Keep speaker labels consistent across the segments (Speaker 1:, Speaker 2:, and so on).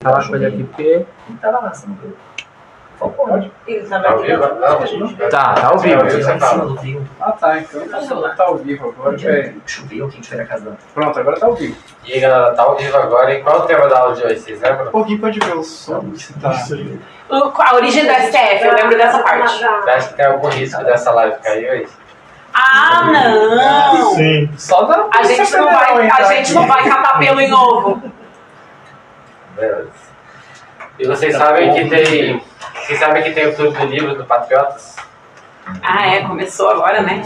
Speaker 1: falar com ele aqui porque...
Speaker 2: Tá lá, você não viu?
Speaker 3: Ele
Speaker 4: Tá ao vivo?
Speaker 1: Tá ao vivo.
Speaker 4: Você fala.
Speaker 2: Ah, tá. Então tá ao vivo agora.
Speaker 3: Choveu, quem tiver a casa da...
Speaker 2: Pronto, agora tá ao vivo.
Speaker 4: E aí, galera, tá ao vivo agora. E qual é o tema da aula de hoje? Vocês lembram?
Speaker 2: Alguém pode ver o som? Se tá...
Speaker 5: A origem do STF, eu lembro dessa parte.
Speaker 4: Você acha que tem algum risco dessa live cair hoje?
Speaker 5: Ah, não!
Speaker 6: Sim.
Speaker 2: Só da...
Speaker 5: A gente não vai catar pelo em ovo.
Speaker 4: Beleza. E vocês sabem que tem... Vocês sabem que tem o Clube do Livro do Patriotas?
Speaker 5: Ah, é, começou agora, né?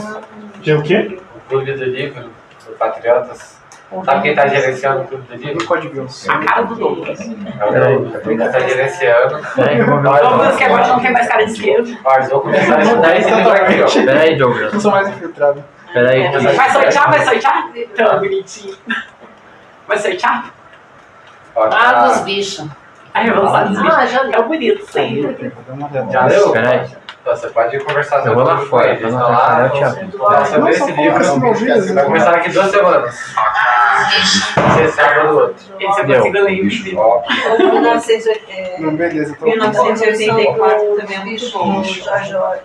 Speaker 6: Que é o quê?
Speaker 4: O Clube do Livro do Patriotas. Sabe quem tá gerenciando o Clube do
Speaker 2: Alguém
Speaker 4: Livro?
Speaker 2: pode ver o som?
Speaker 5: A cara do Douglas.
Speaker 4: É o Douglas. Quem tá gerenciando.
Speaker 1: Peraí, eu vou ver.
Speaker 5: Douglas que agora não tem mais cara de esquerdo.
Speaker 4: Ó, eles vão começar a estudar esse livro aqui, ó.
Speaker 1: Peraí, Douglas.
Speaker 2: Eu sou mais infiltrado.
Speaker 1: Peraí.
Speaker 5: Vai sortear? Vai sortear? Tão bonitinho. Vai sortear?
Speaker 4: Ó,
Speaker 3: Ah,
Speaker 4: tá...
Speaker 3: dos bichos.
Speaker 5: Ai, eu vou usar dos bichos.
Speaker 3: já li.
Speaker 5: É bonito, sim.
Speaker 2: Dá uma olhada.
Speaker 4: Já leu?
Speaker 1: Peraí.
Speaker 4: Então, você pode conversar
Speaker 1: Eu vou lá
Speaker 4: com
Speaker 1: fora,
Speaker 4: eles.
Speaker 1: pra não
Speaker 4: Estão lá,
Speaker 1: atrapalhar o
Speaker 4: vão
Speaker 1: Thiago.
Speaker 4: falar sobre esse livro. Vai começar daqui 2 semanas. Você sabe do outro.
Speaker 5: Esse eu consigo ler.
Speaker 4: Ó,
Speaker 3: 1984
Speaker 2: Não, beleza, tô...
Speaker 3: 1984 também é muito bom. Jorge Orwell.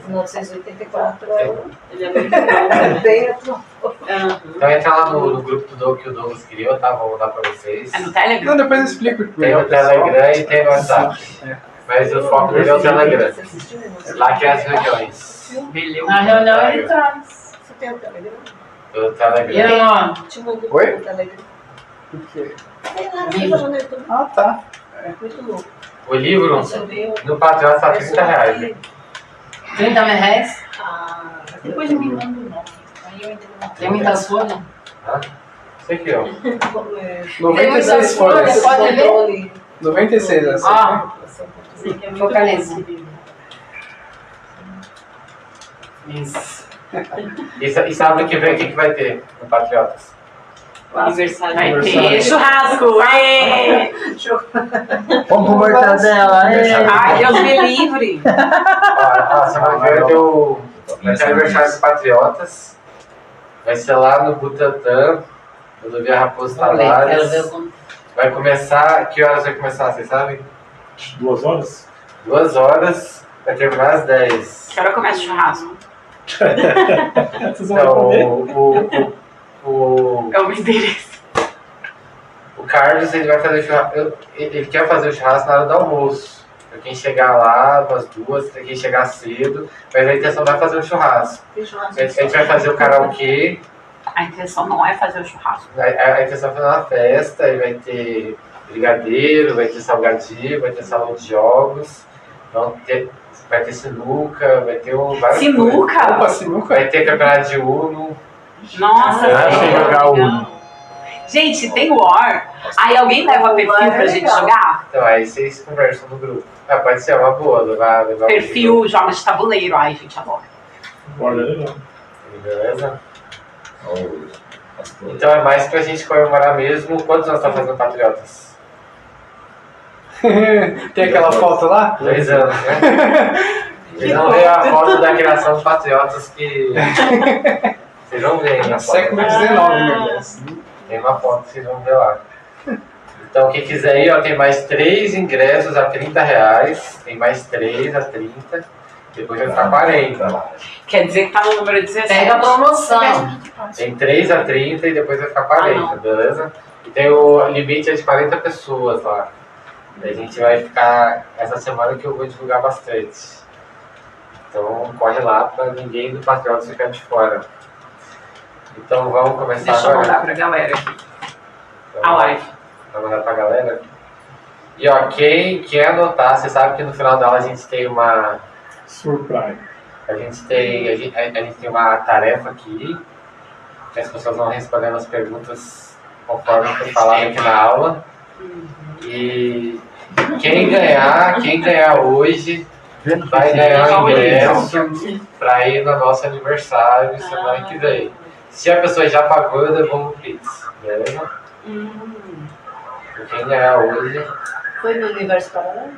Speaker 3: 1984 ele é muito bom. Bem atual.
Speaker 4: então entra lá no grupo do Doug que o Douglas criou, tá? Vou mandar pra vocês.
Speaker 5: É no Telegram?
Speaker 2: Não, depois eu explico.
Speaker 4: Tem no Telegram e tem no WhatsApp. Mas o foco dele é o Telegram. Lá que é as reuniões.
Speaker 3: Na reunião ele traz. Você tem o Telegram?
Speaker 4: Do Telegram.
Speaker 3: E aí, ó? Te mandei
Speaker 2: Oi?
Speaker 3: o Telegram.
Speaker 2: O quê?
Speaker 3: Tem lá, você tá no YouTube.
Speaker 2: Ah, tá.
Speaker 3: Muito louco.
Speaker 4: O livro
Speaker 3: Você viu?
Speaker 4: no Patreon tá R$30, né?
Speaker 3: 30 reais? Ah, depois me manda o nome. Aí eu entro no... Tem muitas folhas?
Speaker 4: Hã? Isso aqui, ó.
Speaker 2: 96 folhas.
Speaker 3: Pode ler?
Speaker 2: 96, essa.
Speaker 3: Ah, focaliza.
Speaker 5: Isso.
Speaker 4: E sabe o que vem? O que vai ter no Patriotas?
Speaker 5: Aniversário. Vai ter churrasco. Aê!
Speaker 1: Vamos pro mortadela.
Speaker 5: Ai, Deus me livre.
Speaker 4: Ó, semana que vem vai ter aniversário dos Patriotas. Vai ser lá no Butantã. Rodovia Raposo Tavares. Vai começar. Que horas vai começar? Vocês sabem?
Speaker 6: 2 horas?
Speaker 4: 2 horas. Vai terminar às 10.
Speaker 5: Que hora começa o churrasco?
Speaker 6: Vocês vão comer?
Speaker 4: Então,
Speaker 5: É o meu endereço.
Speaker 4: o Carlos ele vai fazer o churrasco. Ele quer fazer o churrasco na hora do almoço. Pra quem chegar lá, umas 2, pra quem chegar cedo. Mas a intenção vai fazer um churrasco. A gente vai fazer o karaokê.
Speaker 5: A intenção não é fazer o churrasco.
Speaker 4: A intenção é fazer uma festa. Aí vai ter brigadeiro, vai ter salgadinho, vai ter salão de jogos. Vai ter sinuca, vai ter várias
Speaker 5: Sinuca?
Speaker 4: coisas.
Speaker 2: Opa, sinuca?
Speaker 4: Vai ter campeonato de Uno.
Speaker 5: Nossa,
Speaker 1: Ah,
Speaker 5: que
Speaker 1: sem
Speaker 5: legal.
Speaker 1: jogar Uno.
Speaker 5: Gente, tem War. Aí alguém leva perfil pra gente jogar?
Speaker 4: Então aí vocês conversam no grupo. Ah, pode ser uma boa, levar
Speaker 5: Perfil, jogos de tabuleiro. Ai, gente, adoro.
Speaker 6: Olha, legal.
Speaker 4: Beleza? Então é mais pra gente comemorar mesmo. Quantos nós estamos fazendo Patriotas?
Speaker 2: Tem aquela foto lá?
Speaker 4: 2 anos, né? Vocês vão ver a foto da criação dos Patriotas que... Vocês vão ver aí na foto.
Speaker 2: Século XIX, meu.
Speaker 4: Tem uma foto que vocês vão ver lá. Então quem quiser ir, ó, tem mais 3 ingressos a R$30. Tem mais 3 a 30. Depois vai ficar 40.
Speaker 5: Quer dizer que tá no número 17.
Speaker 3: Pega a promoção.
Speaker 4: Tem 3 a 30 e depois vai ficar 40, beleza? E tem o limite de 40 pessoas lá. E a gente vai ficar essa semana que eu vou divulgar bastante. Então corre lá pra ninguém do Patriotas ficar de fora. Então vamos começar
Speaker 5: Deixa eu
Speaker 4: agora.
Speaker 5: mandar pra galera aqui.
Speaker 4: Então,
Speaker 5: A live.
Speaker 4: Vai mandar pra galera. E ó, quem quer anotar, você sabe que no final da aula a gente tem uma.
Speaker 6: Surprise.
Speaker 4: A gente tem uma tarefa aqui. Que as pessoas vão respondendo as perguntas conforme foi falado aqui na aula. E quem ganhar hoje vai ganhar um ingresso para ir no nosso aniversário semana que vem. Se a pessoa já pagou, eu devolvo o Pix, beleza? Quem ganhar hoje,
Speaker 3: Foi no universo paralelo?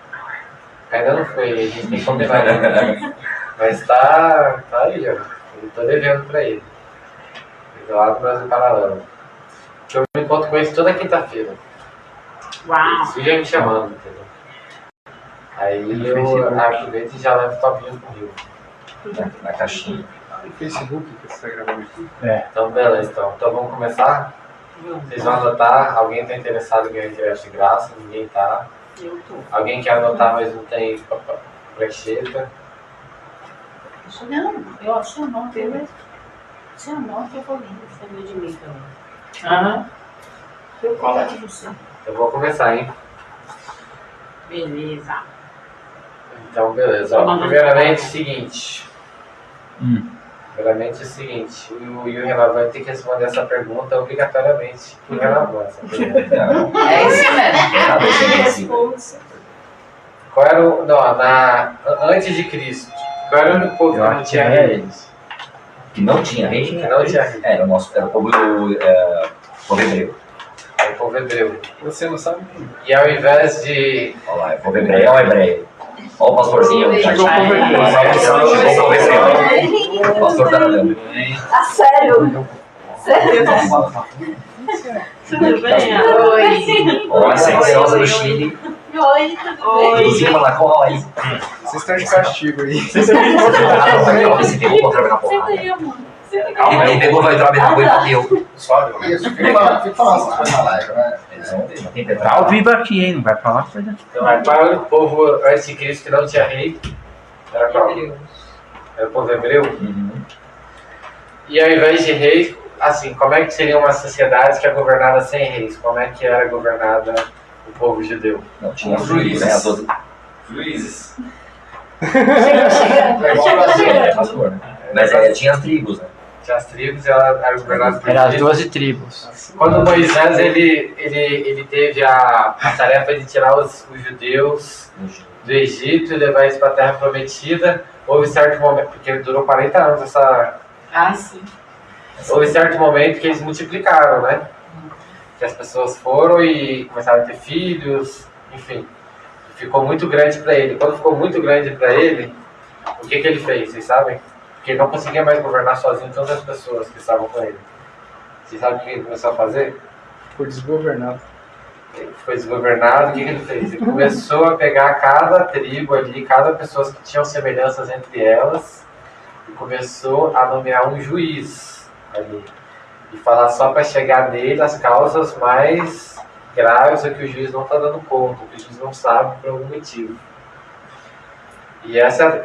Speaker 4: ainda não foi, a gente tem que combinar ainda. Mas tá aí, ó. Eu tô devendo pra ele. Lá do Brasil Paralelo. Eu me encontro com ele toda quinta-feira.
Speaker 5: Uau.
Speaker 4: Isso já me chamando, entendeu? Aí eu aproveito e já levo o topinho comigo.
Speaker 7: Na caixinha.
Speaker 2: No Facebook que você tá gravando aqui.
Speaker 4: Então, beleza. Então vamos começar? Vocês vão anotar. Alguém tá interessado em ganhar interesse de graça? Ninguém tá.
Speaker 5: Eu tô.
Speaker 4: Alguém quer anotar, mas não tem prancheta?
Speaker 3: Não, eu acho que anota, se anota, eu vou ler. Você é meu de mim também.
Speaker 5: Aham.
Speaker 3: Eu colo de você.
Speaker 4: Eu vou começar, hein?
Speaker 5: Beleza.
Speaker 4: Então, beleza. Ó, primeiramente, seguinte. Primeiramente, é o seguinte. O Renan vai ter que responder essa pergunta obrigatoriamente. O Renan vai essa pergunta.
Speaker 5: É isso mesmo.
Speaker 7: Nada de
Speaker 4: Qual era o... Não, antes de Cristo. Qual era o único povo que não tinha rei?
Speaker 7: Que não tinha rei?
Speaker 4: Que não tinha rei.
Speaker 7: Era o povo povo hebreu.
Speaker 4: É o povo hebreu.
Speaker 2: Você não sabe?
Speaker 4: E ao invés de...
Speaker 7: Olha lá, é o povo hebreu, é o hebreu. Olha o pastorzinho.
Speaker 2: Chegou o povo hebreu.
Speaker 7: Chegou o povo hebreu. O pastor tá olhando.
Speaker 8: Ah, sério? Sério?
Speaker 5: Tudo bem? Oi.
Speaker 7: Olha a silenciosa do Chile.
Speaker 8: Oi, tudo bem?
Speaker 7: Inclusive, ela cola aí.
Speaker 2: Vocês estão de castigo aí.
Speaker 7: Esse pegou contra a porrada.
Speaker 8: Senta aí, amor. Senta aí.
Speaker 7: Calma aí, pegou, vai entrar na boca e bateu.
Speaker 1: Isso, fica falando coisa na live, né?
Speaker 7: Eles não tem
Speaker 1: Tá
Speaker 7: petróleo.
Speaker 1: ao vivo aqui, hein? Não vai falar coisa.
Speaker 4: Então, qual era o povo antes de Cristo que não tinha rei? Era qual? Era o povo hebreu?
Speaker 7: Uhum.
Speaker 4: E ao invés de rei, assim, como é que seria uma sociedade que é governada sem reis? Como é que era governada o povo judeu?
Speaker 7: Não, tinha os juízes, né? As outras...
Speaker 4: Juízes.
Speaker 7: É, pastor, né? Mas tinha as tribos, né?
Speaker 4: Tinha as tribos e ela era governada por
Speaker 1: Era as
Speaker 4: reis.
Speaker 1: 12 tribos.
Speaker 4: Quando Moisés ele teve a tarefa de tirar os judeus do Egito e levar eles para a Terra Prometida, houve certo momento, porque durou 40 anos
Speaker 5: Ah, sim.
Speaker 4: houve certo momento que eles multiplicaram, né? Que as pessoas foram e começaram a ter filhos, enfim. Ficou muito grande para ele. Quando ficou muito grande para ele, o que ele fez? Vocês sabem? Porque ele não conseguia mais governar sozinho todas as pessoas que estavam com ele. Vocês sabem o que ele começou a fazer?
Speaker 2: Ficou desgovernado.
Speaker 4: Ele foi desgovernado, o que ele fez? Ele começou a pegar cada tribo ali, cada pessoa que tinham semelhanças entre elas, e começou a nomear um juiz ali. E falar só para chegar nele as causas mais graves, o que o juiz não está dando conta, o que o juiz não sabe por algum motivo. E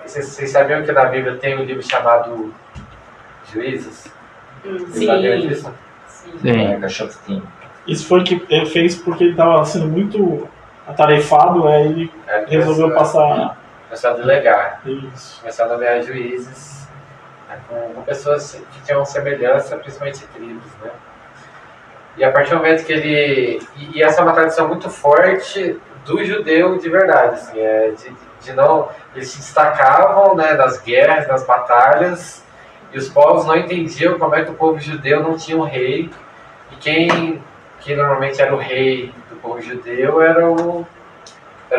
Speaker 4: vocês sabiam que na Bíblia tem um livro chamado Juízes? Vocês sabiam disso?
Speaker 1: Sim.
Speaker 7: Caixotinho.
Speaker 6: Isso foi o que ele fez porque ele estava sendo muito atarefado, aí ele resolveu passar
Speaker 4: Começou a delegar.
Speaker 6: isso.
Speaker 4: Começou a nomear juízes, né, com pessoas que tinham semelhança, principalmente tribos, né? E a partir do momento que ele... E essa é uma tradição muito forte do judeu de verdade, assim, de não... Eles se destacavam, né, nas guerras, nas batalhas, e os povos não entendiam como é que o povo judeu não tinha um rei, e quem normalmente era o rei do povo judeu era o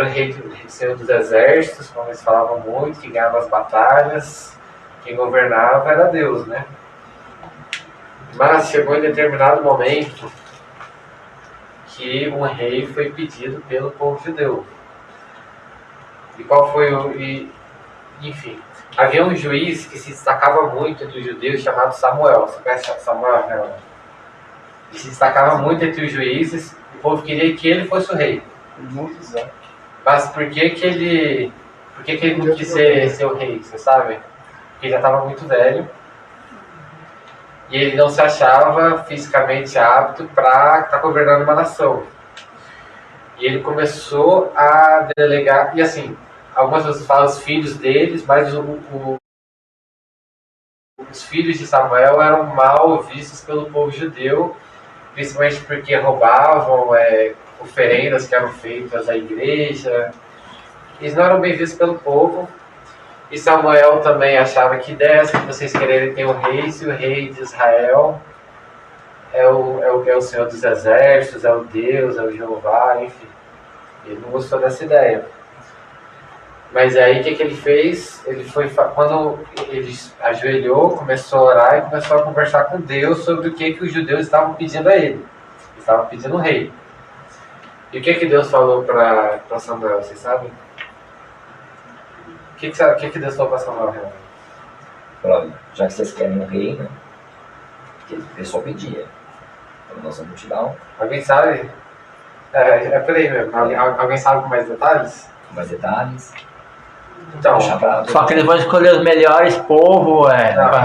Speaker 4: rei do Senhor dos Exércitos, como eles falavam muito, que ganhava as batalhas, quem governava era Deus, né? Mas chegou em determinado momento que um rei foi pedido pelo povo judeu. E qual foi enfim, havia um juiz que se destacava muito entre os judeus chamado Samuel. Você conhece Samuel, né? Ele se destacava muito entre os juízes, o povo queria que ele fosse o rei.
Speaker 2: Muito exato.
Speaker 4: Mas por que ele não quis ser o rei, você sabe? Porque ele já estava muito velho e ele não se achava fisicamente apto para estar governando uma nação. E ele começou a delegar, e assim, algumas pessoas falam os filhos deles, mas os filhos de Samuel eram mal vistos pelo povo judeu, principalmente porque roubavam oferendas que eram feitas à igreja. Eles não eram bem vistos pelo povo. E Samuel também achava que dessa que vocês quererem ter um rei, se o rei de Israel é o Senhor dos Exércitos, é o Deus, é o Jeová, enfim. Ele não gostou dessa ideia. Mas aí o que ele fez? Quando ele ajoelhou, começou a orar e começou a conversar com Deus sobre o que os judeus estavam pedindo a ele. Eles estavam pedindo um rei. E o que Deus falou para Samuel, vocês sabem? O que Deus falou para Samuel, Renan?
Speaker 7: Falou, já que vocês querem um rei, né? Porque o pessoal pedia. Então nós vamos te dar
Speaker 4: Alguém sabe? É por aí mesmo. Alguém sabe com mais detalhes?
Speaker 7: mais detalhes.
Speaker 4: Então,
Speaker 7: Deixar pra...
Speaker 1: Só que eles vão escolher os melhores povos,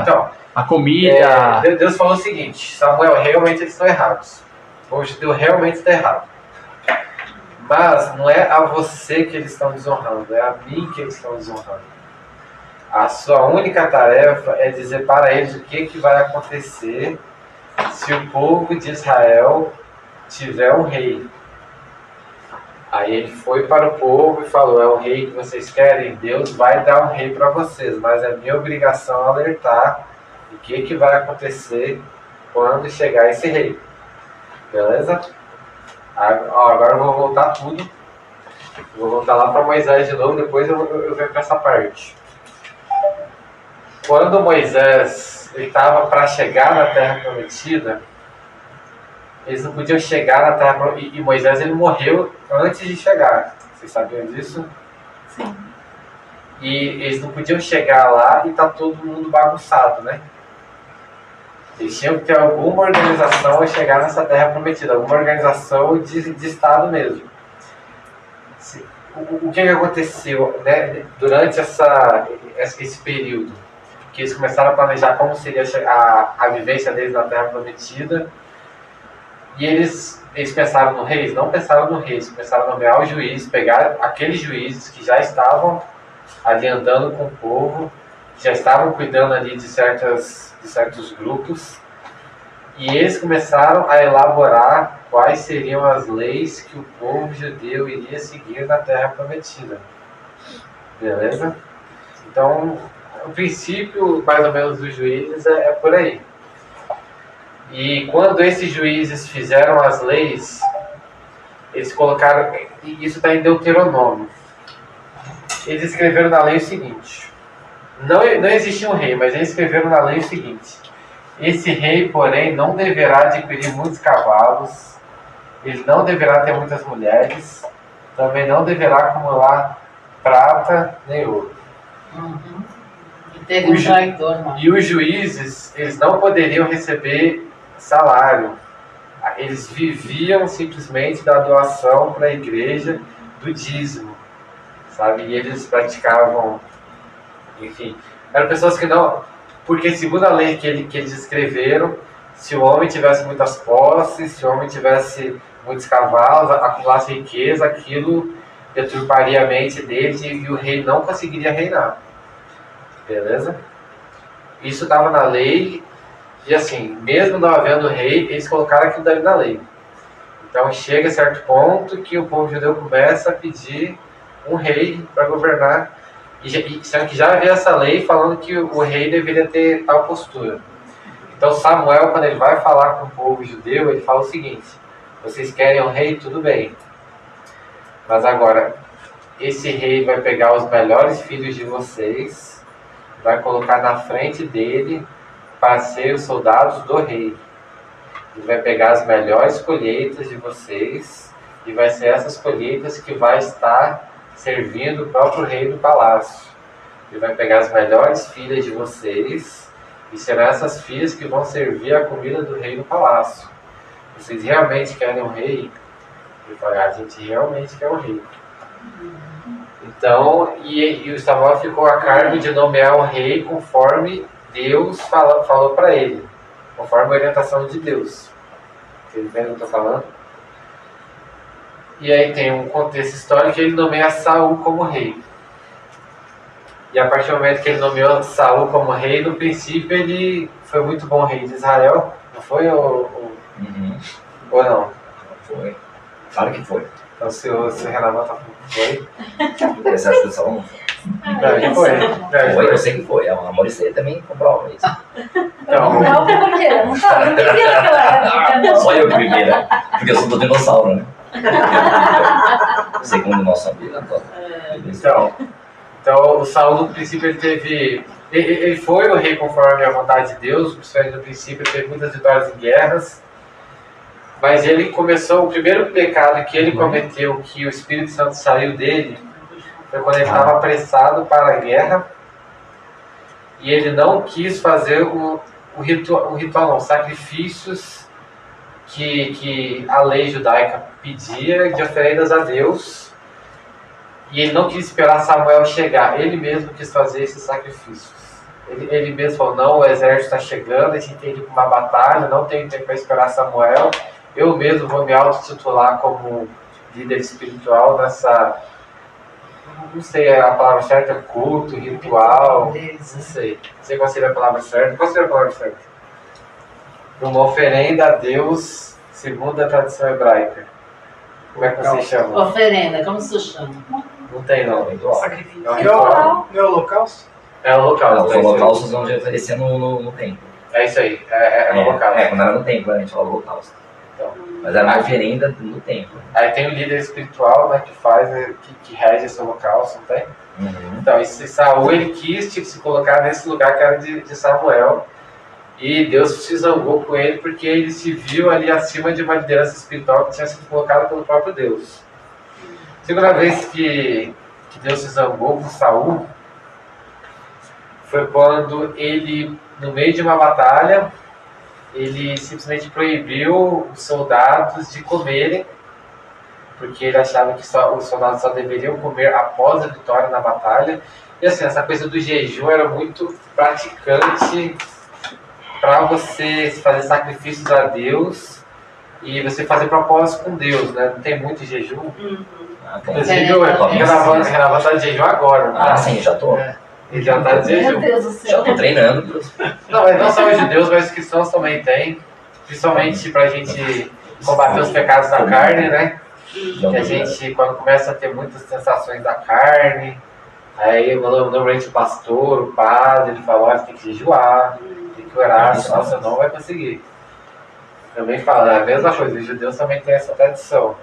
Speaker 4: então
Speaker 1: a comida.
Speaker 4: Deus falou o seguinte: Samuel, realmente eles estão errados. O judeu realmente está errado. Mas não é a você que eles estão desonrando, é a mim que eles estão desonrando. A sua única tarefa é dizer para eles o que vai acontecer se o povo de Israel tiver um rei. Aí ele foi para o povo e falou: é o rei que vocês querem? Deus vai dar um rei para vocês, mas é minha obrigação alertar o que vai acontecer quando chegar esse rei. Beleza? Agora eu vou voltar tudo. Vou voltar lá para Moisés de novo, depois eu venho para essa parte. Quando Moisés estava para chegar na Terra Prometida, eles não podiam chegar na Terra Prometida, e Moisés ele morreu antes de chegar. Vocês sabiam disso?
Speaker 3: Sim.
Speaker 4: E eles não podiam chegar lá e tá todo mundo bagunçado, né? Eles tinham que ter alguma organização a chegar nessa Terra Prometida, alguma organização de Estado mesmo. O que aconteceu, né, durante esse período? Que eles começaram a planejar como seria a vivência deles na Terra Prometida. E eles pensaram no rei? Não pensaram no rei, eles começaram a nomear os juízes, pegar aqueles juízes que já estavam ali andando com o povo, que já estavam cuidando ali de certos grupos, e eles começaram a elaborar quais seriam as leis que o povo judeu iria seguir na Terra Prometida. Beleza? Então, o princípio, mais ou menos, dos juízes é por aí. E quando esses juízes fizeram as leis, eles colocaram, e isso está em Deuteronômio, eles escreveram na lei o seguinte: não existia um rei, mas eles escreveram na lei o seguinte: esse rei, porém, não deverá adquirir muitos cavalos, ele não deverá ter muitas mulheres, também não deverá acumular prata nem ouro.
Speaker 3: Uhum. E teve um traidor, mano.
Speaker 4: E os juízes, eles não poderiam receber salário. Eles viviam simplesmente da doação para a igreja, do dízimo, sabe? E eles praticavam, enfim, eram pessoas que não... Porque segundo a lei que eles escreveram, se o homem tivesse muitas posses, se o homem tivesse muitos cavalos, acumulasse riqueza, aquilo deturparia a mente deles e o rei não conseguiria reinar. Beleza? Isso estava na lei, e assim, mesmo não havendo rei, eles colocaram aquilo dali na lei. Então chega a certo ponto que o povo judeu começa a pedir um rei para governar, sendo que já havia essa lei falando que o rei deveria ter tal postura. Então Samuel, quando ele vai falar com o povo judeu, ele fala o seguinte: vocês querem um rei? Tudo bem. Mas agora, esse rei vai pegar os melhores filhos de vocês, vai colocar na frente dele para ser os soldados do rei. Ele vai pegar as melhores colheitas de vocês e vai ser essas colheitas que vai estar servindo o próprio rei do palácio. Ele vai pegar as melhores filhas de vocês e serão essas filhas que vão servir a comida do rei no palácio. Vocês realmente querem um rei? Ele fala: a gente realmente quer um rei. Então, e o Samuel ficou a cargo de nomear um rei conforme Deus falou para ele, conforme a orientação de Deus. Vocês entendem o que eu estou falando? E aí tem um contexto histórico que ele nomeia Saul como rei. E a partir do momento que ele nomeou Saul como rei, no princípio ele foi muito bom rei de Israel, não foi? Ou não?
Speaker 7: Foi. Claro que foi.
Speaker 4: Então se o Renato tá falando que foi.
Speaker 7: Você acha que o Salão
Speaker 4: Não, foi.
Speaker 7: foi? Eu sei que foi. A Maurícia também comprova isso.
Speaker 4: Então,
Speaker 8: Não, porque eu não sabia, não vivia naquela época, não.
Speaker 7: Só eu que vivia, né? Porque eu sou do dinossauro, né? Segundo nossa vida.
Speaker 4: Então o Saul no princípio ele teve... Ele foi o rei conforme a vontade de Deus, principalmente no princípio ele teve muitas vitórias em guerras. Mas ele começou, o primeiro pecado que ele cometeu, que o Espírito Santo saiu dele, foi quando ele estava apressado para a guerra e ele não quis fazer o ritual, não, sacrifícios que a lei judaica pedia de oferendas a Deus, e ele não quis esperar Samuel chegar, ele mesmo quis fazer esses sacrifícios. Ele mesmo falou, não, o exército está chegando, a gente tem que ir para uma batalha, não tem tempo para esperar Samuel, eu mesmo vou me autotitular como líder espiritual nessa, não sei a palavra certa, culto, ritual, não sei qual seria a palavra certa. Qual seria a palavra certa? Uma oferenda a Deus segundo a tradição hebraica. Como é que você chama?
Speaker 3: Oferenda, como se chama?
Speaker 4: Não tem não.
Speaker 7: É ritual.
Speaker 4: É um ritual.
Speaker 2: Meu holocausto?
Speaker 4: É um holocausto.
Speaker 7: Os holocaustos vão oferecer no templo.
Speaker 4: É isso aí, é um holocausto.
Speaker 7: Quando era no templo, a gente fala holocausto.
Speaker 4: Então,
Speaker 7: Mas era uma oferenda no templo.
Speaker 4: aí tem o líder espiritual, né, que faz, que rege esse holocausto, não tem? Então, esse Saul, ele quis se colocar nesse lugar que era de Samuel, e Deus se zangou com ele porque ele se viu ali acima de uma liderança espiritual que tinha sido colocada pelo próprio Deus. Segunda vez que Deus se zangou com Saul foi quando ele, no meio de uma batalha, ele simplesmente proibiu os soldados de comerem, porque ele achava que os soldados só deveriam comer após a vitória na batalha. E assim, essa coisa do jejum era muito praticante para você fazer sacrifícios a Deus e você fazer propósitos com Deus, né? Não tem muito jejum. Inclusive, o Renavan está de jejum agora. Né?
Speaker 7: Sim, já tô.
Speaker 4: Ele já está de jejum.
Speaker 3: Meu Deus do céu.
Speaker 7: Já tô treinando.
Speaker 4: Não, mas não só os judeus, mas os cristãos também têm. Principalmente para a gente combater os pecados da carne, né? Que a gente, quando começa a ter muitas sensações da carne, aí normalmente o pastor, o padre, ele fala, olha, tem que jejuar, tem que orar, senão você não vai conseguir. Também fala, é a mesma coisa, os judeus também têm essa tradição.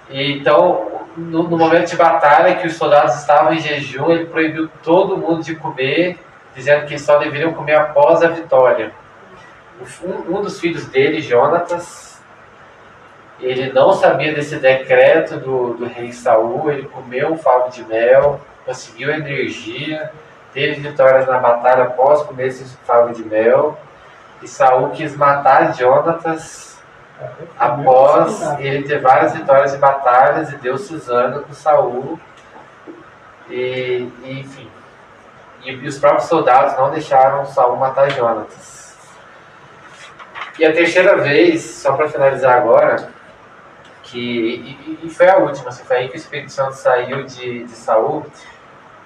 Speaker 4: E, então, no momento de batalha, que os soldados estavam em jejum, ele proibiu todo mundo de comer, dizendo que só deveriam comer após a vitória. Um dos filhos dele, Jonatas, ele não sabia desse decreto do rei Saul, ele comeu um favo de mel, conseguiu energia, teve vitórias na batalha após comer esse favo de mel, e Saul quis matar Jonatas após ele ter várias vitórias em batalhas, e Deus se zanga com Saul, enfim. E os próprios soldados não deixaram Saul matar Jonatas. E a terceira vez, só para finalizar agora, e foi a última, assim, foi aí que o Espírito Santo saiu de Saul.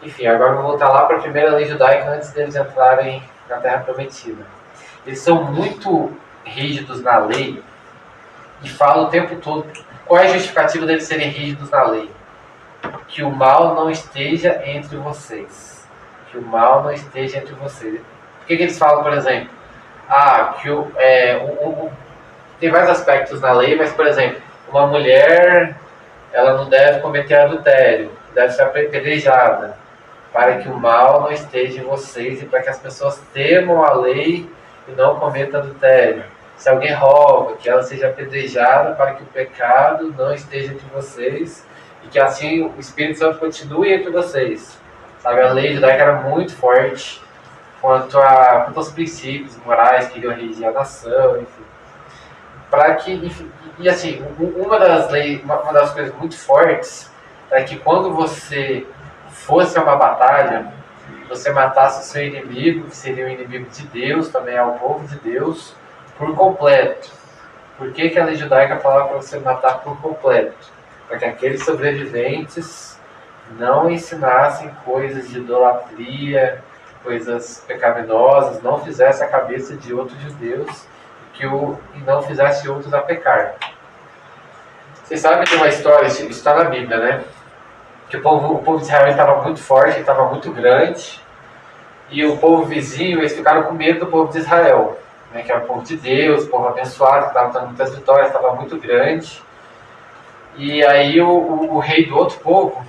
Speaker 4: Enfim, agora vou voltar lá para a primeira lei judaica antes deles entrarem na Terra Prometida. Eles são muito rígidos na lei e falam o tempo todo qual é a justificativa deles serem rígidos na lei. Que o mal não esteja entre vocês. Que o mal não esteja entre vocês. Por que eles falam, por exemplo, tem vários aspectos na lei, mas, por exemplo, uma mulher, ela não deve cometer adultério, deve ser apedrejada, para que o mal não esteja em vocês e para que as pessoas temam a lei e não cometam adultério. Se alguém rouba, que ela seja apedrejada para que o pecado não esteja entre vocês e que assim o Espírito Santo continue entre vocês. Sabe, a lei judaica era muito forte quanto aos princípios morais que iriam regir a nação, enfim. Para que, enfim, e assim, uma das coisas muito fortes é que quando você fosse a uma batalha, você matasse o seu inimigo, que seria o inimigo de Deus, também é o povo de Deus, por completo. Por que a lei judaica falava para você matar por completo? Para que aqueles sobreviventes não ensinassem coisas de idolatria, coisas pecaminosas, não fizessem a cabeça de outros judeus e não fizesse outros a pecar. Vocês sabem que tem uma história, isso está na Bíblia, né? Que o povo de Israel estava muito forte, estava muito grande, e o povo vizinho, eles ficaram com medo do povo de Israel, né? Que era o povo de Deus, o povo abençoado, que estava dando muitas vitórias, estava muito grande. E aí o rei do outro povo,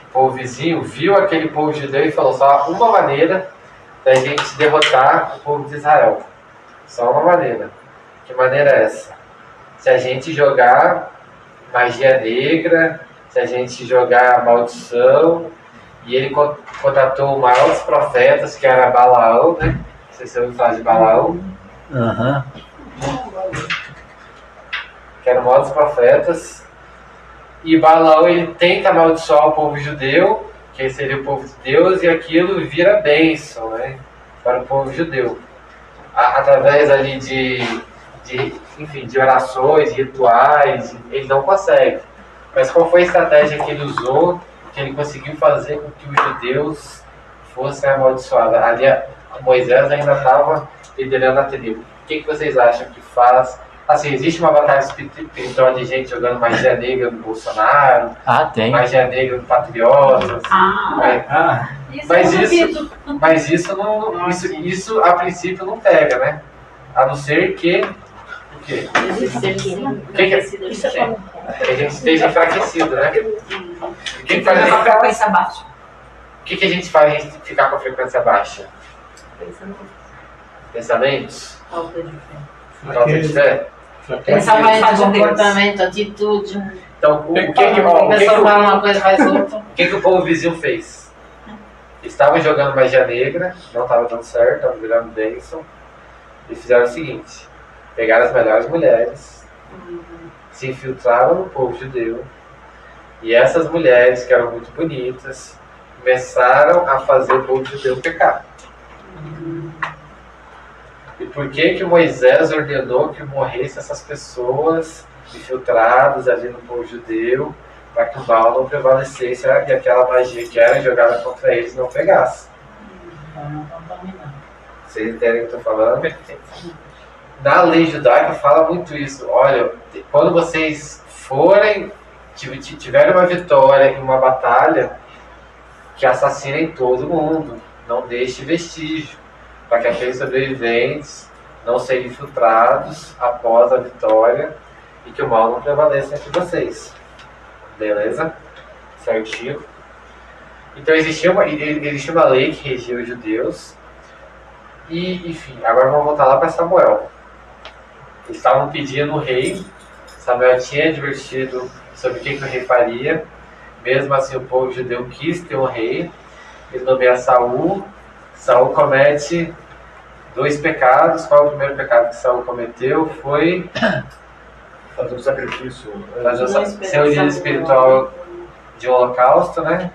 Speaker 4: o povo vizinho, viu aquele povo judeu e falou, só há uma maneira da gente derrotar o povo de Israel. Só uma maneira, Que maneira é essa? Se a gente jogar magia negra, se a gente jogar maldição, e ele contratou o maior dos profetas, que era Balaão, né? Não sei se você ouviu falar de Balaão.
Speaker 1: Aham.
Speaker 4: Que era o maior dos profetas. E Balaão, ele tenta amaldiçoar o povo judeu, que seria o povo de Deus, e aquilo vira bênção, né? Para o povo judeu. Através ali de orações, rituais, ele não consegue. Mas qual foi a estratégia que ele usou, que ele conseguiu fazer com que os judeus fossem amaldiçoados? Ali Moisés ainda estava liderando a tribo. O que vocês acham que faz? Assim, existe uma batalha espiritual de gente jogando magia negra no Bolsonaro,
Speaker 1: Ah, tem.
Speaker 4: magia negra no Patriotas. Mas isso não, isso a princípio não pega, né? A não ser que o quê? Que a gente esteja enfraquecido, né? O que faz a gente
Speaker 5: frequência baixa.
Speaker 4: O que a gente faz a gente ficar com a frequência baixa? Pensamentos?
Speaker 3: Falta de fé.
Speaker 4: Falta de fé?
Speaker 3: Pensamento, comportamento, atitude.
Speaker 4: Então, o
Speaker 3: A pessoa fala uma coisa, faz outra.
Speaker 4: O que o povo vizinho fez? Estavam jogando magia negra, não estava dando certo, estavam virando bênção. E fizeram o seguinte: pegaram as melhores mulheres, se infiltraram no povo judeu, e essas mulheres, que eram muito bonitas, começaram a fazer o povo judeu pecar. E por que Moisés ordenou que morressem essas pessoas infiltradas ali no povo judeu, para que o mal não prevalecesse e aquela magia que era jogada contra eles não pegasse? Vocês entendem o que eu estou falando? Na lei judaica fala muito isso. Olha, quando vocês tiverem uma vitória em uma batalha, que assassinem todo mundo, não deixe vestígio, para que aqueles sobreviventes não sejam infiltrados após a vitória e que o mal não prevaleça entre vocês. Beleza? Certinho? Então existia uma lei que regia os judeus. E, enfim, agora vamos voltar lá para Samuel. Eles estavam pedindo o rei. Samuel tinha advertido sobre o que o rei faria. Mesmo assim, o povo judeu quis ter um rei. Ele nomeia Saul. Saul comete 2 pecados. Qual é o primeiro pecado que Saul cometeu? Foi
Speaker 2: Fazer um sacrifício.
Speaker 4: ser o líder espiritual de um holocausto, né?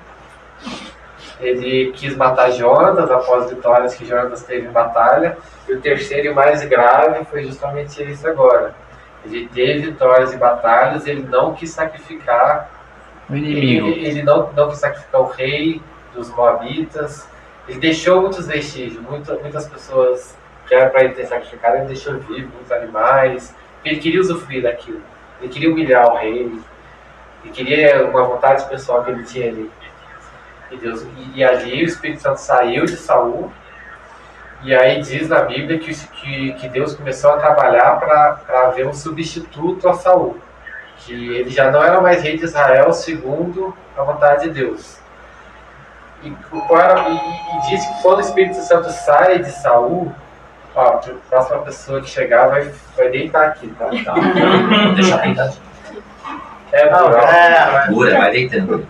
Speaker 4: Ele quis matar Jonas após vitórias que Jonas teve em batalha. E o terceiro e mais grave foi justamente isso agora. Ele teve vitórias em batalhas, ele não quis sacrificar
Speaker 1: O inimigo.
Speaker 4: Ele não quis sacrificar o rei dos Moabitas. Ele deixou muitos vestígios. Muitas pessoas que eram para ele ter sacrificado, ele deixou vivo, muitos animais. Ele queria usufruir daquilo. Ele queria humilhar o rei. Ele queria uma vontade pessoal que ele tinha ali. E ali o Espírito Santo saiu de Saul. E aí diz na Bíblia que Deus começou a trabalhar para haver um substituto a Saul. Que ele já não era mais rei de Israel segundo a vontade de Deus. E diz que quando o Espírito Santo sai de Saul, ó, a próxima pessoa que chegar vai deitar aqui, tá?
Speaker 7: Deixa deitadinho. Pura, vai deitando.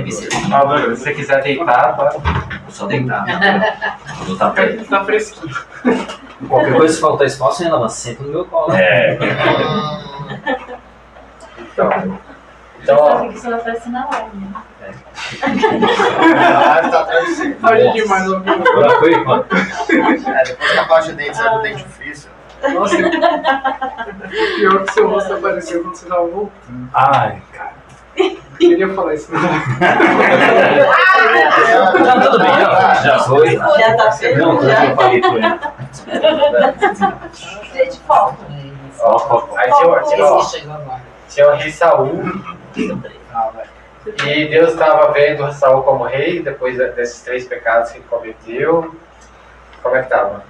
Speaker 4: Se você quiser deitar, pode.
Speaker 7: Vou só deitar. No tapete.
Speaker 2: Tá fresquinho.
Speaker 9: Qualquer coisa se faltar espaço, ela senta no meu colo.
Speaker 4: Então, ó,
Speaker 8: Isso vai aparecer na live, né?
Speaker 2: Tá atrás de você.
Speaker 6: Olha demais, ó.
Speaker 9: Agora foi, mano.
Speaker 2: Depois que a parte de dente sai do dente difícil. Nossa, pior que seu rosto apareceu quando você tava voltando.
Speaker 1: Ai, cara.
Speaker 2: Eu queria falar isso.
Speaker 9: Não, tudo bem, já foi.
Speaker 5: Já tá feito.
Speaker 9: Não, tudo que eu falei foi.
Speaker 8: Gente, foco.
Speaker 4: aí tinha o rei Saul. E Deus estava vendo Saul como rei, depois desses 3 pecados que ele cometeu. Como é que estava?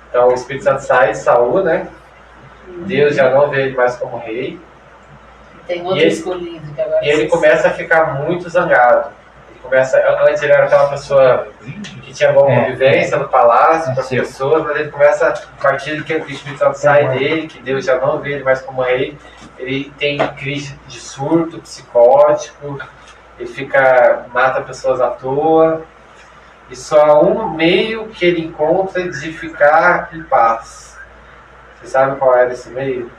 Speaker 4: Então o Espírito Santo sai de Saul, né? Deus já não vê ele mais como rei.
Speaker 3: Tem outro escolhido que agora.
Speaker 4: E ele começa a ficar muito zangado. Ele Começa, antes ele era aquela pessoa que tinha boa convivência no palácio com as pessoas, mas ele começa, a partir de que o Espírito Santo sai dele, que Deus já não vê ele mais como rei, ele tem crise de surto psicótico, ele mata pessoas à toa, e só há um meio que ele encontra de ficar em paz. Você sabe qual era esse meio?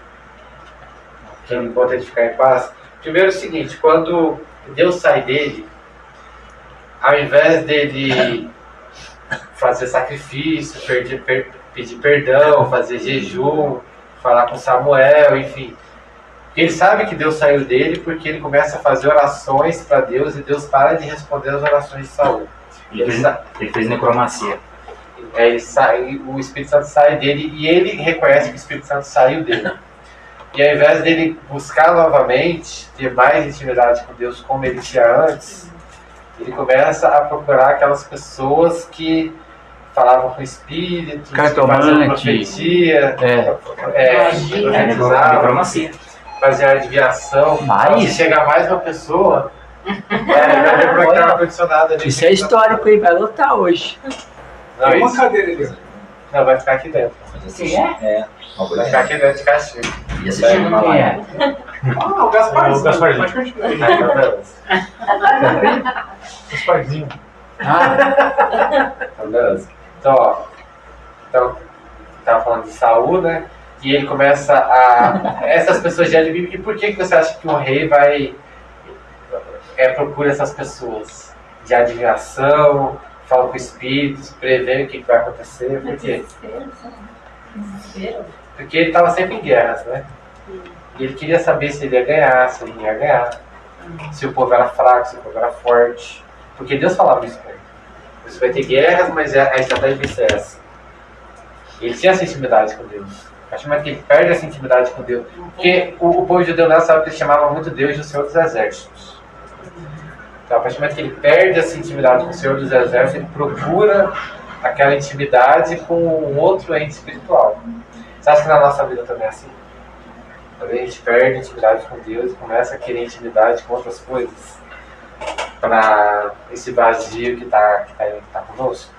Speaker 4: Que ele encontra de ficar em paz? Primeiro é o seguinte, quando Deus sai dele, ao invés dele fazer sacrifício, pedir perdão, fazer jejum, falar com Samuel, enfim. Ele sabe que Deus saiu dele porque ele começa a fazer orações para Deus e Deus para de responder as orações de Saul.
Speaker 9: Ele fez necromancia.
Speaker 4: O Espírito Santo sai dele e ele reconhece que o Espírito Santo saiu dele. E ao invés dele buscar novamente, ter mais intimidade com Deus como ele tinha antes, ele começa a procurar aquelas pessoas que falavam com espíritos, faziam profetia,
Speaker 9: Necromacia.
Speaker 4: fazer adivinhação. Se chegar mais uma pessoa, vai ver como é que tá condicionado ali.
Speaker 1: Isso é histórico, hein? Vai lotar hoje.
Speaker 4: Não,
Speaker 2: Tem uma
Speaker 4: isso,
Speaker 2: cadeira ali.
Speaker 4: não, vai ficar aqui dentro. Vai ficar aqui dentro de castigo.
Speaker 7: E assistindo uma live.
Speaker 2: Ah, o Gasparzinho.
Speaker 6: O Gasparzinho.
Speaker 2: Pode continuar.
Speaker 4: Aí, então, beleza.
Speaker 6: Gasparzinho.
Speaker 4: Então, beleza. Então, tava falando de Saul, né? E ele começa a... Essas pessoas de adivinham. E por que você acha que um rei procura essas pessoas? De adivinhação, fala com espíritos, prevê o que vai acontecer. Por quê?
Speaker 3: Desespero?
Speaker 4: Porque ele estava sempre em guerras, né? E ele queria saber se ele ia ganhar, se ele não ia ganhar. Se o povo era fraco, se o povo era forte. Porque Deus falava isso pra ele. Você vai ter guerras, mas a estratégia vai ser essa. Ele tinha essa intimidade com Deus. Acho mais que ele perde essa intimidade com Deus. Porque o povo judeu nessa época chamava muito Deus de o Senhor dos Exércitos. Então, a partir do momento que ele perde essa intimidade com o Senhor dos Exércitos, ele procura aquela intimidade com um outro ente espiritual. Você acha que na nossa vida também é assim? Também a gente perde a intimidade com Deus e começa a querer intimidade com outras coisas para esse vazio que tá conosco.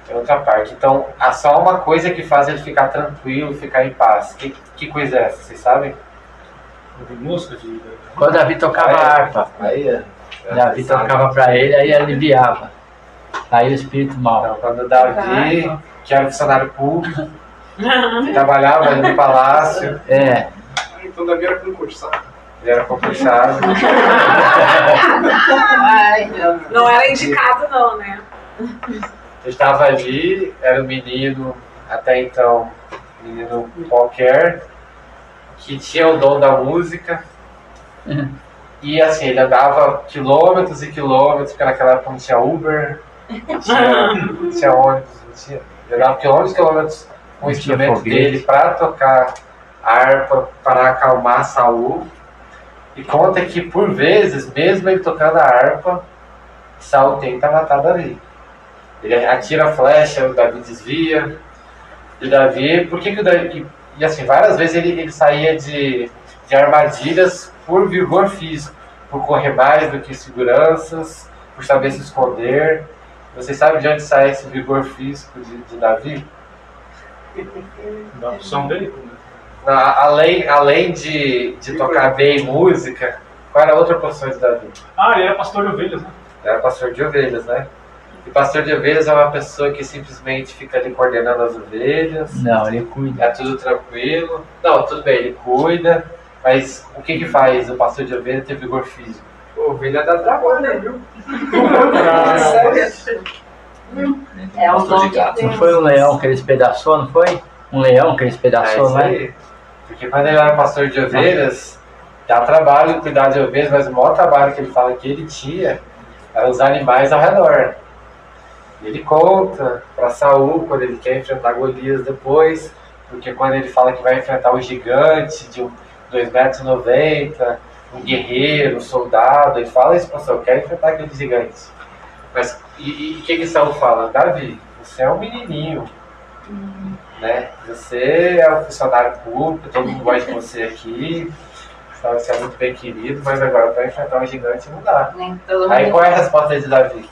Speaker 4: É outra parte. Então, há só uma coisa que faz ele ficar tranquilo, ficar em paz. Que coisa é essa? Vocês sabem?
Speaker 6: Música de...
Speaker 1: Quando Davi tocava harpa, Davi tocava pra ele, aí aliviava. Aí o espírito mal.
Speaker 4: Então, quando Davi, que era funcionário público, que trabalhava ali no palácio,
Speaker 2: Então Davi era concursado.
Speaker 4: ele era concursado.
Speaker 3: Ai, meu Deus.
Speaker 5: Não era indicado, não, né?
Speaker 4: Ele estava ali, era um menino, até então, menino qualquer, que tinha o dom da música. E assim, ele andava quilômetros e quilômetros, porque naquela época não tinha Uber, não tinha ônibus, não tinha. Ele andava quilômetros e quilômetros com o instrumento dele para tocar harpa, para acalmar Saul. E conta que por vezes, mesmo ele tocando a harpa, Saul tenta matar Davi. Ele atira a flecha, o Davi desvia. E Davi, por que o Davi... E assim, várias vezes ele saía de armadilhas por vigor físico, por correr mais do que seguranças, por saber se esconder. Vocês sabem de onde sai esse vigor físico de Davi?
Speaker 6: Da opção dele?
Speaker 4: Além de tocar bem música, qual era a outra profissão de Davi?
Speaker 6: Ele era pastor de ovelhas, né?
Speaker 4: Era pastor de ovelhas, né? E pastor de ovelhas é uma pessoa que simplesmente fica ali coordenando as ovelhas.
Speaker 1: Não, ele cuida.
Speaker 4: É tudo tranquilo. Não, tudo bem, ele cuida. Mas o que faz o pastor de ovelha ter vigor físico?
Speaker 2: Ovelha dá trabalho, viu?
Speaker 3: É o dom de
Speaker 7: gato.
Speaker 3: Deus.
Speaker 1: Não foi um leão que ele espedaçou, não foi? Um leão que ele espedaçou,
Speaker 4: isso
Speaker 1: né?
Speaker 4: aí. Porque quando ele era pastor de ovelhas, dá trabalho cuidar de ovelhas, mas o maior trabalho que ele fala que ele tinha era os animais ao redor. E ele conta para Saul quando ele quer enfrentar Golias depois, porque quando ele fala que vai enfrentar o gigante de 2,90 m, um guerreiro, um soldado, ele fala isso para Saul, eu quero enfrentar aquele gigante. Mas e o que Saul fala? Davi, você é um menininho, né? Você é um funcionário público, todo mundo gosta de você aqui, sabe? Você é muito bem querido, mas agora para enfrentar um gigante não dá.
Speaker 5: Nem todo mundo.
Speaker 4: Aí qual é a resposta de Davi?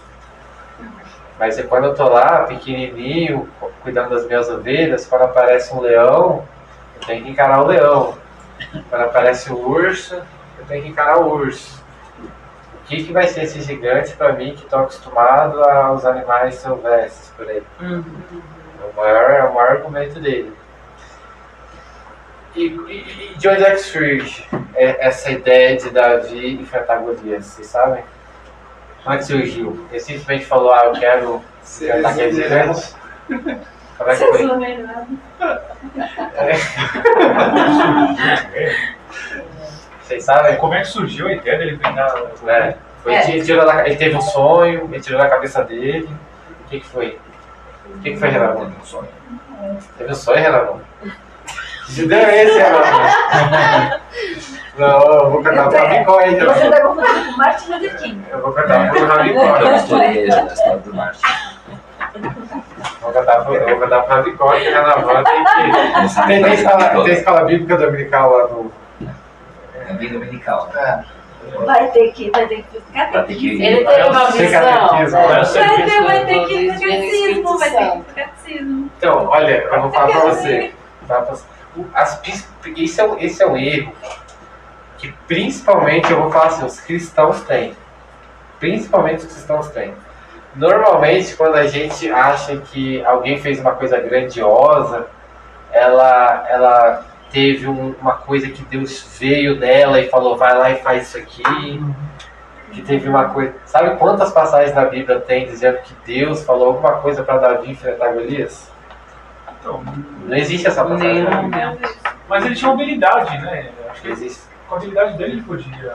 Speaker 4: Mas é quando eu tô lá, pequenininho, cuidando das minhas ovelhas, quando aparece um leão, eu tenho que encarar o leão. Quando aparece o urso, eu tenho que encarar o urso. O que vai ser esse gigante para mim que estou acostumado aos animais silvestres por aí? É o maior argumento dele. E de onde é que surge essa ideia de Davi enfrentar Golias? Vocês sabem? Como é que surgiu? Ele simplesmente falou, eu quero enfrentar aquele gigante? Como é que foi? Vocês sabem?
Speaker 2: Como é que surgiu a ideia dele treinar?
Speaker 4: Ele teve um sonho, ele tirou da cabeça dele. O que foi? O que foi, Renato?
Speaker 7: Um sonho.
Speaker 4: Teve um sonho, Renato? Que deu esse, Renato? Não, eu vou cantar pro Rabicó aí, Renato.
Speaker 8: Você tá confundindo com Martin Luther King.
Speaker 4: Eu vou cantar pro Rabicó.
Speaker 7: Eu misturei a história do Márcio.
Speaker 4: Vou cantar pro Rabicó, que na van tem escola bíblica dominical lá no...
Speaker 7: É bem dominical.
Speaker 8: Vai ter que ficar
Speaker 7: Vai ter que
Speaker 5: Ele teve uma
Speaker 4: Sem
Speaker 5: visão.
Speaker 4: catequismo, né?
Speaker 8: vai ter que ir no catecismo, vai ter que ir no catecismo.
Speaker 4: Então, olha, eu vou falar pra você. Esse é um erro que principalmente, eu vou falar assim, os cristãos têm. Principalmente os cristãos têm. Normalmente, quando a gente acha que alguém fez uma coisa grandiosa, ela teve uma coisa que Deus veio dela e falou, vai lá e faz isso aqui. Que teve uma coisa... Sabe quantas passagens na Bíblia tem dizendo que Deus falou alguma coisa para Davi enfrentar Golias?
Speaker 2: Então,
Speaker 4: Não existe essa passagem.
Speaker 2: mas ele tinha uma habilidade, né? Acho que
Speaker 4: Existe.
Speaker 2: com a habilidade dele ele podia.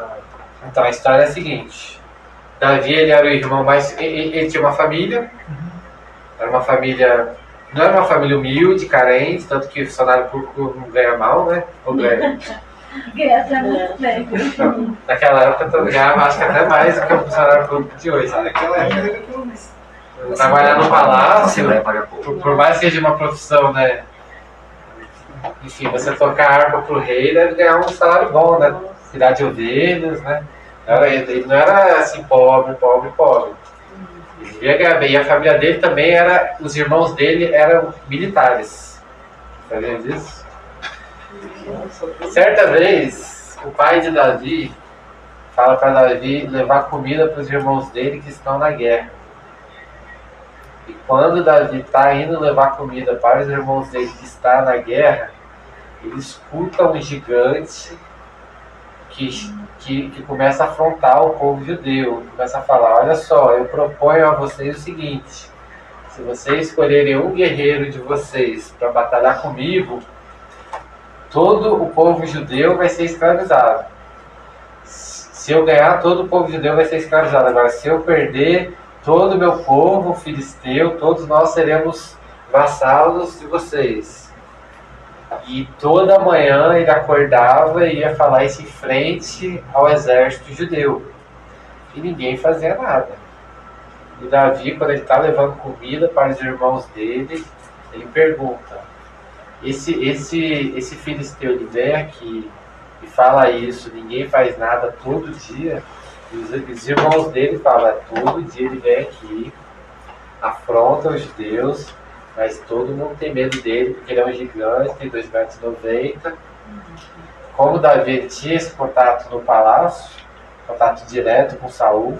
Speaker 4: Então, a história é a seguinte. Davi, ele era o irmão mais... Ele tinha uma família. Era uma família... Não era uma família humilde, carente, tanto que o funcionário público não ganha mal, né? Ou ganha?
Speaker 8: Ganha até muito bem.
Speaker 4: Não, naquela época eu ganhava, acho que até mais do que o funcionário público de hoje.
Speaker 2: Naquela época
Speaker 4: Trabalhar no
Speaker 7: Você
Speaker 4: palácio,
Speaker 7: vai pagar pouco.
Speaker 4: por mais que seja uma profissão, né? Enfim, você tocar harpa pro rei deve ganhar um salário bom, né? Cuidar de ovelhas, né? Ele não era assim, pobre. Ele devia ganhar bem. E a família dele também era... Os irmãos dele eram militares. Sabia disso? Certa vez, o pai de Davi fala para Davi levar comida para os irmãos dele que estão na guerra. E quando Davi está indo levar comida para os irmãos dele que está na guerra, ele escuta um gigante que começa a afrontar o povo judeu. Começa a falar, olha só, eu proponho a vocês o seguinte, se vocês escolherem um guerreiro de vocês para batalhar comigo, todo o povo judeu vai ser escravizado. Se eu ganhar, todo o povo judeu vai ser escravizado. Agora, se eu perder, todo o meu povo filisteu, todos nós seremos vassalos de vocês. E toda manhã ele acordava e ia falar isso em frente ao exército judeu. E ninguém fazia nada. E Davi, quando ele está levando comida para os irmãos dele, ele pergunta, esse filisteu, ele vem aqui e fala isso, ninguém faz nada todo dia. E os irmãos dele falam, todo dia ele vem aqui, afronta os judeus, mas todo mundo tem medo dele, porque ele é um gigante, tem 2,90 m. Como Davi tinha esse contato no palácio, contato direto com Saul,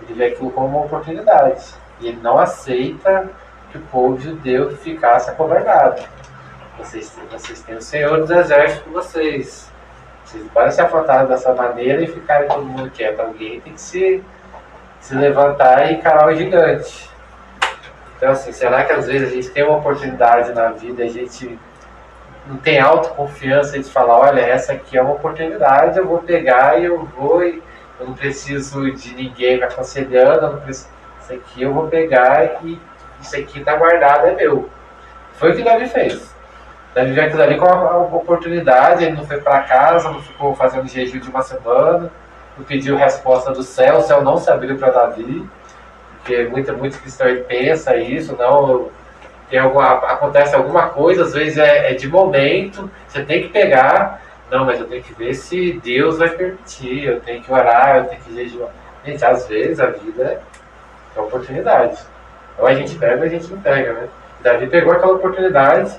Speaker 4: ele vê aquilo como uma oportunidade. E ele não aceita que o povo judeu ficasse acovardado. Vocês têm o Senhor dos Exércitos com vocês. Vocês podem se afrontar dessa maneira e ficarem todo mundo quieto. Alguém tem que se levantar e encarar o gigante. Então, assim, será que às vezes a gente tem uma oportunidade na vida e a gente não tem autoconfiança de falar, olha, essa aqui é uma oportunidade, eu vou pegar e eu não preciso de ninguém me aconselhando, isso aqui eu vou pegar e isso aqui está guardado, é meu. Foi o que Davi fez. Davi viu aquilo ali como uma oportunidade, ele não foi para casa, não ficou fazendo jejum de uma semana, não pediu resposta do céu, o céu não se abriu para Davi, porque muitos cristãos pensam isso, não, acontece alguma coisa, às vezes é de momento, você tem que pegar, Não, mas eu tenho que ver se Deus vai permitir, eu tenho que orar, eu tenho que jejuar. Gente, às vezes a vida é oportunidade. Ou a gente pega ou a gente não pega, né? Davi pegou aquela oportunidade.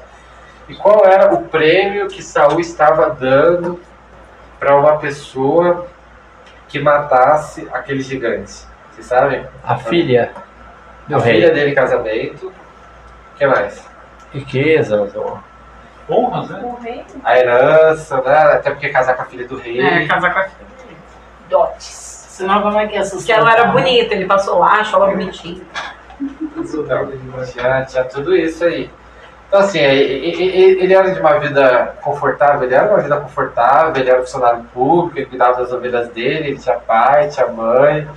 Speaker 4: E qual era o prêmio que Saul estava dando para uma pessoa que matasse aquele gigante? Vocês sabem?
Speaker 1: A filha do
Speaker 4: A
Speaker 1: rei.
Speaker 4: filha dele em casamento. O que mais?
Speaker 1: Riquezas.
Speaker 6: Honras, né?
Speaker 8: O rei.
Speaker 4: A herança, né? Até porque casar com a filha do rei.
Speaker 5: É, casar com a filha.
Speaker 3: Dotes. Senão como é que é
Speaker 5: Porque ela era bonita, ele passou lá, achou ela bonitinha.
Speaker 4: Tinha tudo isso aí. Então, assim, ele era de uma vida confortável, ele era funcionário público, ele cuidava das ovelhas dele, ele tinha pai, tinha mãe,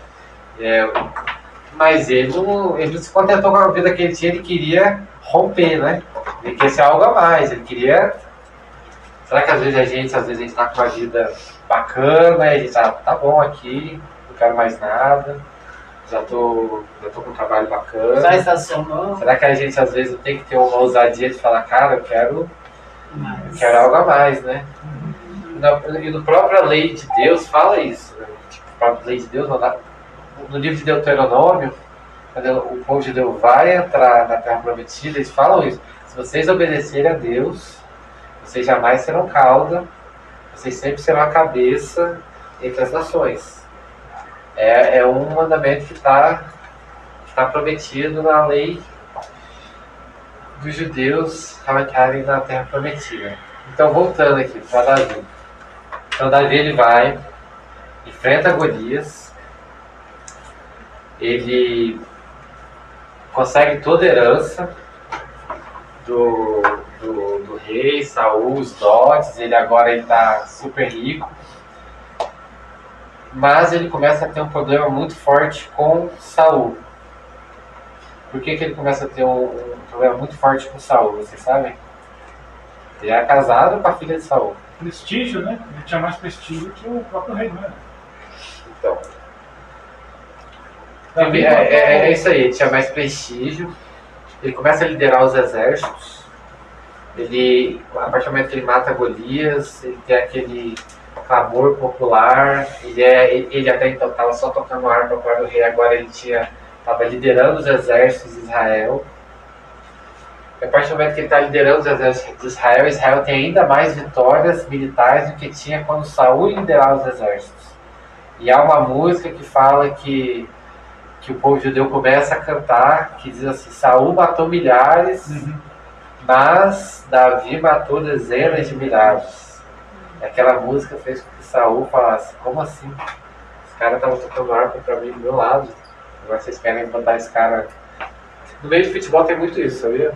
Speaker 4: mas ele não se contentou com a vida que ele tinha, ele queria romper, né? Ele queria ser algo a mais, ele queria... Será que às vezes a gente tá com uma vida bacana, e a gente tá bom aqui, não quero mais nada, já tô com um trabalho bacana.
Speaker 3: Já estacionou.
Speaker 4: Será que a gente às vezes tem que ter uma ousadia de falar, cara, eu quero algo a mais, né? E no própria lei de Deus fala isso, né? Tipo, a própria lei de Deus, no livro de Deuteronômio, quando o povo judeu vai entrar na Terra Prometida, eles falam isso. Se vocês obedecerem a Deus, vocês jamais serão cauda, vocês sempre serão a cabeça entre as nações. É um mandamento que está prometido na lei dos judeus entrarem na Terra Prometida. Então, voltando aqui para Davi. Então, Davi ele vai, enfrenta Golias, ele consegue toda a herança do rei Saul, os dotes, ele está super rico. Mas ele começa a ter um problema muito forte com Saul. Por que ele começa a ter um problema muito forte com Saul? Vocês sabem? Ele era casado com a filha de Saul.
Speaker 6: Prestígio, né? Ele tinha mais prestígio que o próprio rei, né?
Speaker 4: Então, é isso aí, ele tinha mais prestígio. Ele começa a liderar os exércitos. A partir do momento que ele mata Golias, ele tem aquele clamor popular. Ele até então estava só tocando harpa para o rei, agora ele estava liderando os exércitos de Israel. E a partir do momento que ele está liderando os exércitos de Israel, Israel tem ainda mais vitórias militares do que tinha quando Saul liderava os exércitos. E há uma música que fala que o povo judeu começa a cantar, que diz assim: Saul matou milhares, mas Davi matou dezenas de milhares. Aquela música fez com que Saul falasse: como assim? Os caras estavam tocando harpa pra mim do meu lado, agora vocês querem botar esse cara... No meio de futebol tem muito isso, sabia?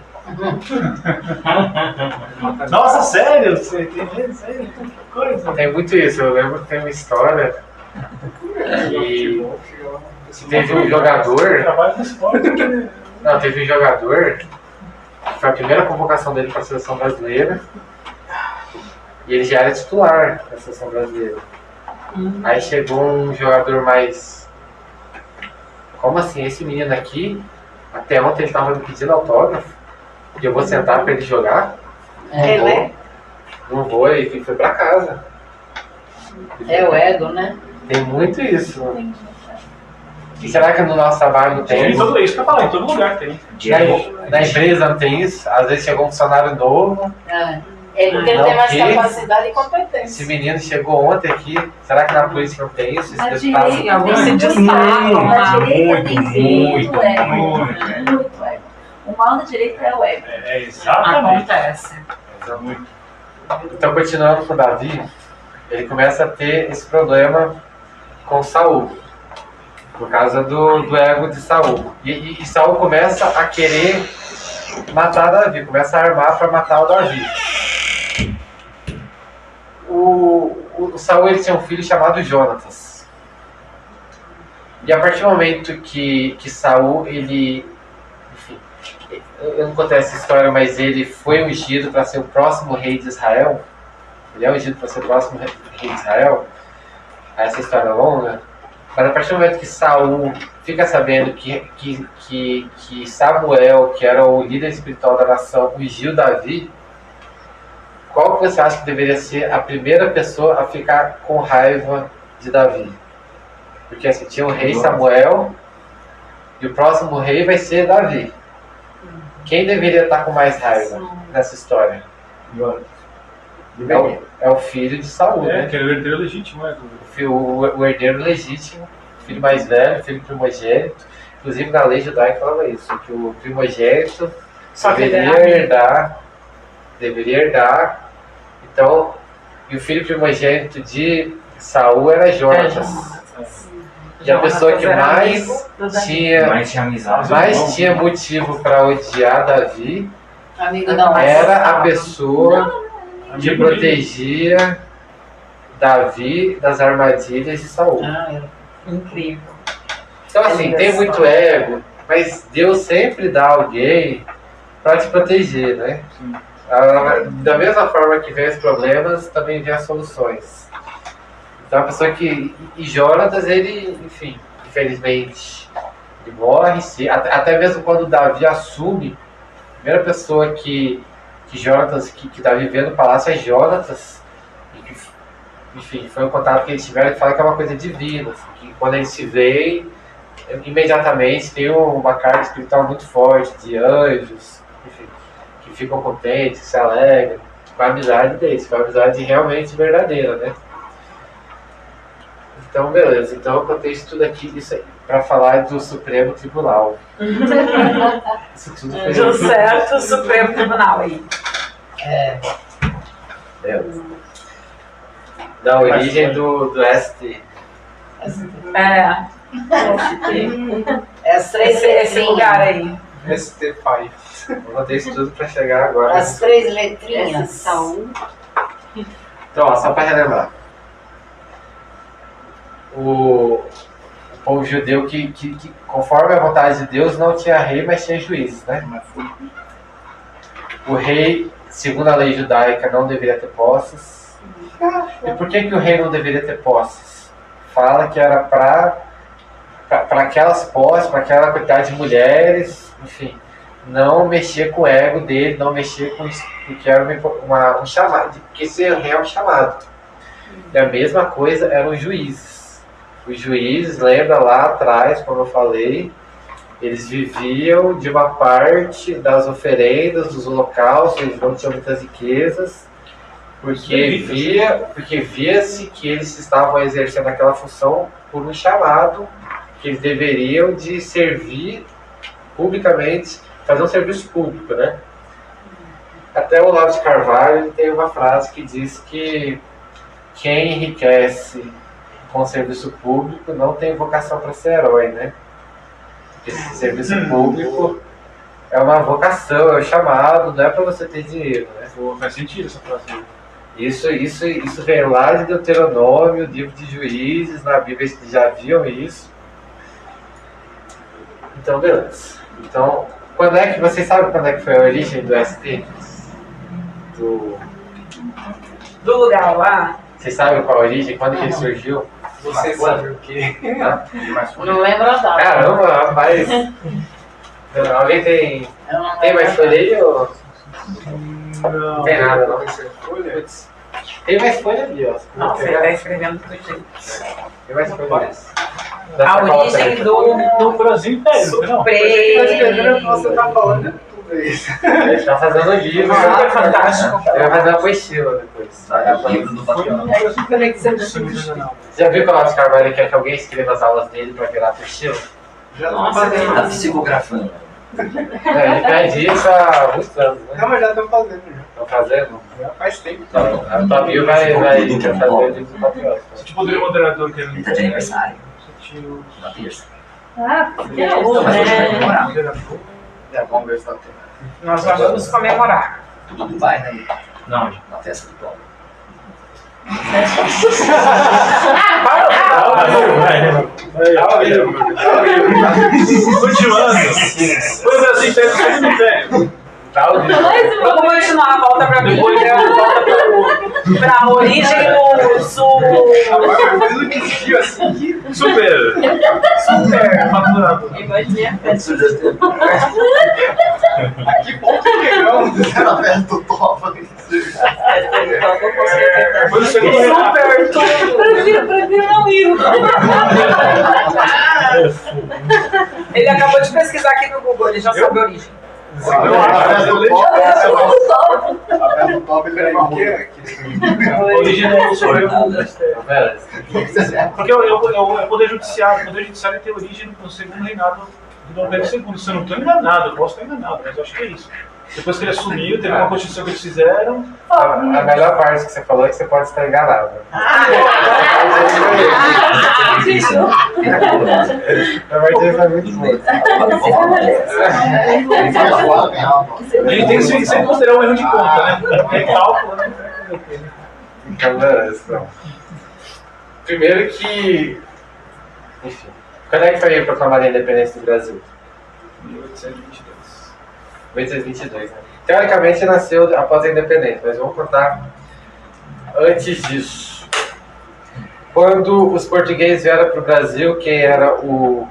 Speaker 6: Nossa, sério? Você tem sério? Que coisa.
Speaker 4: Tem muito isso, eu lembro que tem uma história que teve um jogador...
Speaker 6: Trabalho no esporte.
Speaker 4: Não, teve um jogador que foi a primeira convocação dele para a seleção brasileira e ele já era titular da seleção brasileira. Aí chegou um jogador mais... Como assim? Esse menino aqui, até ontem ele estava me pedindo autógrafo e eu vou sentar para ele jogar? Não vou, e foi para casa.
Speaker 3: É o ego, né?
Speaker 4: Tem muito isso. E será que no nosso trabalho não tem?
Speaker 6: Tem tudo isso que eu falei, em todo lugar tem.
Speaker 4: Na empresa não tem isso? Às vezes chegou um funcionário novo.
Speaker 3: É porque ele
Speaker 4: Não,
Speaker 3: tem mais
Speaker 4: que?
Speaker 3: capacidade e
Speaker 4: Esse
Speaker 3: competência.
Speaker 4: menino chegou ontem aqui. Será que na polícia não tem isso?
Speaker 8: Na
Speaker 4: Esse
Speaker 8: direita,
Speaker 4: deputado?
Speaker 5: Alguns se
Speaker 8: na
Speaker 5: destacam.
Speaker 8: direita tem muito ego.
Speaker 6: muito.
Speaker 8: Muito ego. O mal da direita é o ego.
Speaker 6: É exatamente.
Speaker 5: Acontece.
Speaker 4: Então, continuando com Davi, ele começa a ter esse problema com Saul, por causa do ego de Saul. E Saul começa a querer matar Davi, começa a armar para matar o Davi. O Saul ele tinha um filho chamado Jonatas. E a partir do momento que Saul, ele... Enfim, eu não contei essa história, mas ele foi ungido para ser o próximo rei de Israel. Ele é ungido para ser o próximo rei de Israel. Essa história é longa. Mas a partir do momento que Saul fica sabendo que Samuel, que era o líder espiritual da nação, ungiu Davi, qual que você acha que deveria ser a primeira pessoa a ficar com raiva de Davi? Porque assim, tinha o rei Samuel e o próximo rei vai ser Davi. Quem deveria estar com mais raiva nessa história? É o filho de Saul, né?
Speaker 6: Que é o herdeiro legítimo, né?
Speaker 4: O herdeiro legítimo, o filho mais velho, o filho primogênito. Inclusive na lei judaica falava isso, que o primogênito deveria herdar. Então, e o filho primogênito de Saul era Jonatas. E a pessoa que mais tinha motivo para odiar Davi era a pessoa que protegia Davi das armadilhas de Saul.
Speaker 5: Incrível.
Speaker 4: Então assim, tem muito ego, mas Deus sempre dá alguém para te proteger, né? Da mesma forma que vem os problemas, também vem as soluções. Então a pessoa que... E Jonatas, ele, enfim, infelizmente, ele morre. Até mesmo quando Davi assume, a primeira pessoa que Jonatas, que está vivendo no palácio é Jonatas. E que, enfim, foi um contato que eles tiveram, ele fala que é uma coisa divina. Assim, que quando eles se veem, imediatamente tem uma carga espiritual muito forte de anjos, enfim, que ficam contentes, que se alegram com a amizade deles, com a amizade realmente verdadeira, né? Então, beleza. Então, eu contei isso tudo aqui para falar do Supremo Tribunal. Isso tudo foi
Speaker 5: Deu certo o Supremo Tribunal aí.
Speaker 4: Beleza. Da origem do ST.
Speaker 5: Esse lugar aí.
Speaker 2: ST5.
Speaker 4: Eu contei isso tudo para chegar agora.
Speaker 3: As 3 letrinhas.
Speaker 4: Então, ó, só para relembrar. O povo judeu que, conforme a vontade de Deus, não tinha rei, mas tinha juízes, né? O rei, segundo a lei judaica, não deveria ter posses. E por que o rei não deveria ter posses? Fala que era para aquelas posses, para aquela quantidade de mulheres, enfim, não mexer com o ego dele, não mexer com isso, porque era um chamado, porque ser rei é um chamado. E a mesma coisa eram os juízes. Os juízes, lembra lá atrás, como eu falei, eles viviam de uma parte das oferendas, dos holocaustos, eles não tinham muitas riquezas, porque via-se que eles estavam exercendo aquela função por um chamado, que eles deveriam de servir publicamente, fazer um serviço público, né? Até o Olavo de Carvalho ele tem uma frase que diz que quem enriquece com serviço público não tem vocação para ser herói, né? Esse serviço público é uma vocação, é um chamado, não é para você ter dinheiro, né?
Speaker 6: Faz sentido essa frase.
Speaker 4: Isso vem lá de Deuteronômio, livro de Juízes, na Bíblia eles já viam isso. Então, beleza. Então, vocês sabem quando é que foi a origem do ST?
Speaker 5: Do lugar lá?
Speaker 4: Vocês sabem qual a origem? Quando que ele surgiu?
Speaker 2: Você sabe o quê?
Speaker 3: Não lembro a data.
Speaker 4: Caramba, rapaz. Alguém tem mais folha aí ou... Não tem nada, não. Tem mais folha ali, ó.
Speaker 5: Nossa, ele tá escrevendo tudo jeito.
Speaker 4: Tem mais folha ali.
Speaker 5: A origem do
Speaker 6: Brasil inteiro,
Speaker 5: Supremo.
Speaker 2: Você tá falando tudo isso.
Speaker 4: Ele tá fazendo um livro.
Speaker 5: É fantástico.
Speaker 4: Ele vai fazer uma poesia depois.
Speaker 7: Livro do Vaticano.
Speaker 4: Já viu que o Olavo de Carvalho quer que alguém escreva as aulas dele pra virar apostila?
Speaker 2: Já não fazendo.
Speaker 7: Tá psicografando.
Speaker 4: Ele pede isso há muitos anos, né?
Speaker 2: Não, mas já estão fazendo.
Speaker 4: Estão fazendo?
Speaker 2: Já faz tempo.
Speaker 4: A Fabio vai fazer o livro do Patriota.
Speaker 6: Se poderia o moderador que
Speaker 7: Ele tá de aniversário. Na terça.
Speaker 3: Porque é o, né?
Speaker 2: Vamos ver se tá tendo.
Speaker 5: Nós vamos comemorar.
Speaker 7: Tudo do pai, né?
Speaker 9: Não,
Speaker 7: Na festa do Paulo.
Speaker 6: Continuando. Foi o Brasil inteiro, todo mundo tem.
Speaker 5: Vamos continuar, volta pra mim. Volta pra origem do sul.
Speaker 2: Tudo que existiu assim.
Speaker 6: Super. Faturado.
Speaker 2: Que bom que chegamos na festa do Topa.
Speaker 5: Mas então eu consigo tentar.
Speaker 6: Depois do segundo reinado.
Speaker 5: Super tudo.
Speaker 3: Prefiro não ir.
Speaker 5: Ele acabou de pesquisar aqui no Google, ele já sabe a origem.
Speaker 6: Eu acho.
Speaker 2: A do top ele é uma rua.
Speaker 6: A origem do Supremo Ministério. Porque o Poder Judiciário tem origem no segundo reinado do Dom Pedro II. Se eu não estou enganado, eu posso estar enganado, mas eu acho que é isso. Depois que ele assumiu, teve uma constituição que eles fizeram.
Speaker 4: A melhor parte que você falou é que você pode estar enganado. Na verdade, foi muito bom.
Speaker 6: A gente tem que sempre considerar um erro de conta, né? É cálculo, né?
Speaker 4: Então, beleza. Primeiro que... Enfim. Quando é que foi proclamada a independência do Brasil?
Speaker 6: 1822.
Speaker 4: 1822, né? Teoricamente nasceu após a independência, mas vamos contar antes disso. Quando os portugueses vieram para o Brasil, quem era o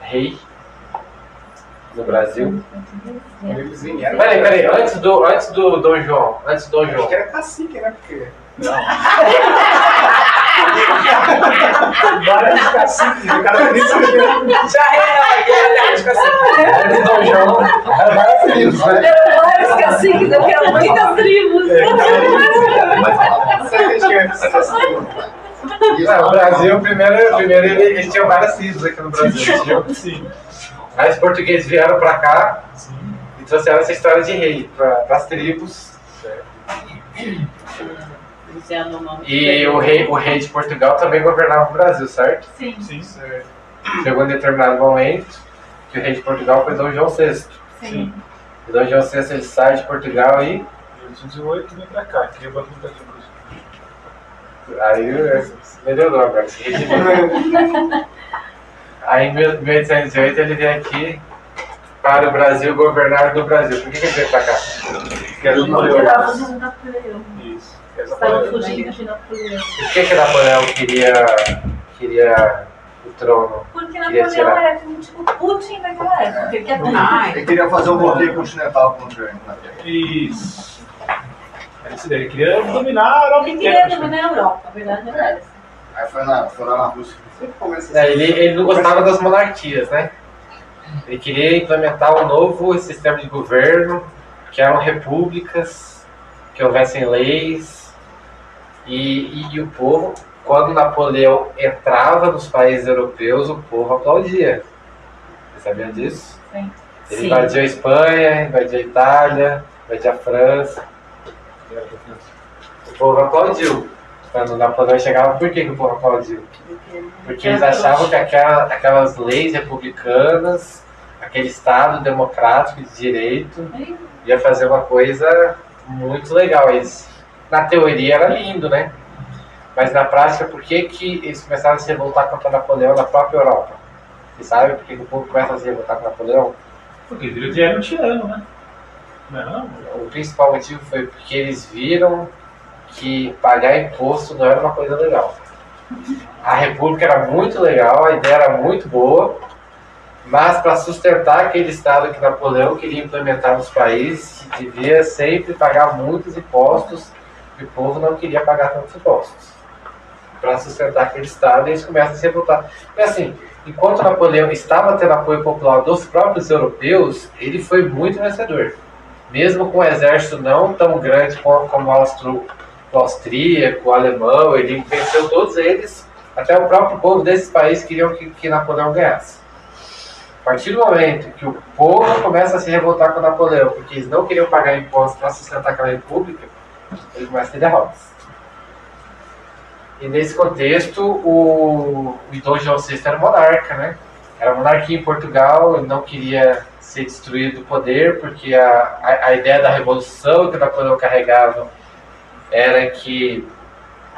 Speaker 4: rei do Brasil? Peraí, antes do Dom João. Antes do Dom João.
Speaker 2: Acho que era cacique, né? Porque...
Speaker 6: Vários caciques, o cara nem sabia.
Speaker 5: Já reinou aqui na terra de cacique.
Speaker 4: Antes do Dom João.
Speaker 2: Era vários tribos, né?
Speaker 3: Vários caciques, eu quero muitas tribos.
Speaker 4: Não, o Brasil, primeiro eles tinham várias tribos aqui no Brasil.
Speaker 6: Sim.
Speaker 4: Aí os portugueses vieram para cá e trouxeram essa história de rei para as tribos. E o rei de Portugal também governava o Brasil, certo?
Speaker 3: Sim.
Speaker 6: Sim.
Speaker 4: Chegou em determinado momento que o rei de Portugal foi Dom João VI.
Speaker 3: Sim.
Speaker 4: E Dom João VI ele sai de Portugal e...
Speaker 6: Em 1818 vem pra cá, queria bater no Brasil.
Speaker 4: Aí melhorou agora. Aí em 1808 ele vem aqui para o Brasil governar do Brasil. Por que ele veio para cá? Porque era
Speaker 3: Porque
Speaker 4: Napoleão.
Speaker 3: tava fugindo da Napoleão.
Speaker 6: Isso.
Speaker 3: Estava fugindo de Napoleão.
Speaker 4: Por que Napoleão queria o trono?
Speaker 3: Porque
Speaker 4: Queria
Speaker 3: Napoleão
Speaker 4: tirar.
Speaker 3: era tipo Putin daquela época. Ele quer tudo.
Speaker 2: Ele queria fazer um bloqueio continental contra a Inglaterra.
Speaker 6: Isso. Era isso daí, ele queria dominar a Europa
Speaker 3: Ele
Speaker 6: inteira.
Speaker 3: queria dominar a Europa, a verdade é essa.
Speaker 2: Aí foi lá na Rússia. Sempre começa
Speaker 4: Ele não gostava das monarquias, né? Ele queria implementar um novo sistema de governo, que eram repúblicas, que houvessem leis, e o povo, quando Napoleão entrava nos países europeus, o povo aplaudia. Você sabia disso?
Speaker 3: Sim.
Speaker 4: Ele invadiu a Espanha, invadiu a Itália, invadiu a França. O povo aplaudiu. Quando Napoleão chegava, por que o povo aplaudiu? Porque eles achavam que aquelas leis republicanas, aquele Estado democrático de direito, ia fazer uma coisa muito legal. Na teoria era lindo, né? Mas na prática, por que eles começaram a se revoltar contra Napoleão na própria Europa? Você sabe por que o povo começa a se revoltar contra Napoleão?
Speaker 6: Porque ele era um tirano, né? Não.
Speaker 4: O principal motivo foi porque eles viram que pagar imposto não era uma coisa legal. A república era muito legal, a ideia era muito boa, mas para sustentar aquele Estado que Napoleão queria implementar nos países, devia sempre pagar muitos impostos e o povo não queria pagar tantos impostos. Para sustentar aquele Estado, eles começam a se revoltar. E assim, enquanto Napoleão estava tendo apoio popular dos próprios europeus, ele foi muito vencedor. Mesmo com um exército não tão grande como o austríaco, o alemão, ele venceu todos eles, até o próprio povo desses países queriam que Napoleão ganhasse. A partir do momento que o povo começa a se revoltar com Napoleão, porque eles não queriam pagar impostos para sustentar aquela república, ele começa a ter derrotas. E nesse contexto, o Dom João VI era monarca, né? Era monarquia em Portugal, ele não queria ser destruído do poder, porque a ideia da revolução que Napoleão carregava era que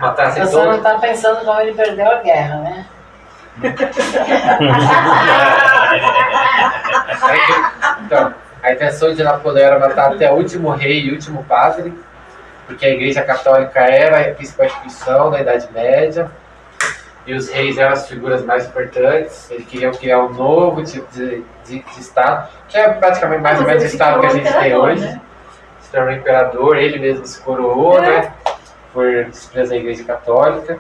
Speaker 4: matasse
Speaker 3: Você
Speaker 4: todos.
Speaker 3: não está pensando como ele perdeu a guerra, né?
Speaker 4: Então, a intenção de Napoleão era matar até o último rei e último padre, porque a Igreja Católica era a principal instituição da Idade Média, e os reis eram as figuras mais importantes. Eles queriam criar um novo tipo de Estado, que é praticamente mais ou menos o Estado que a gente tem hoje. tornou imperador, ele mesmo se coroou, né? Por disciplinas da Igreja Católica.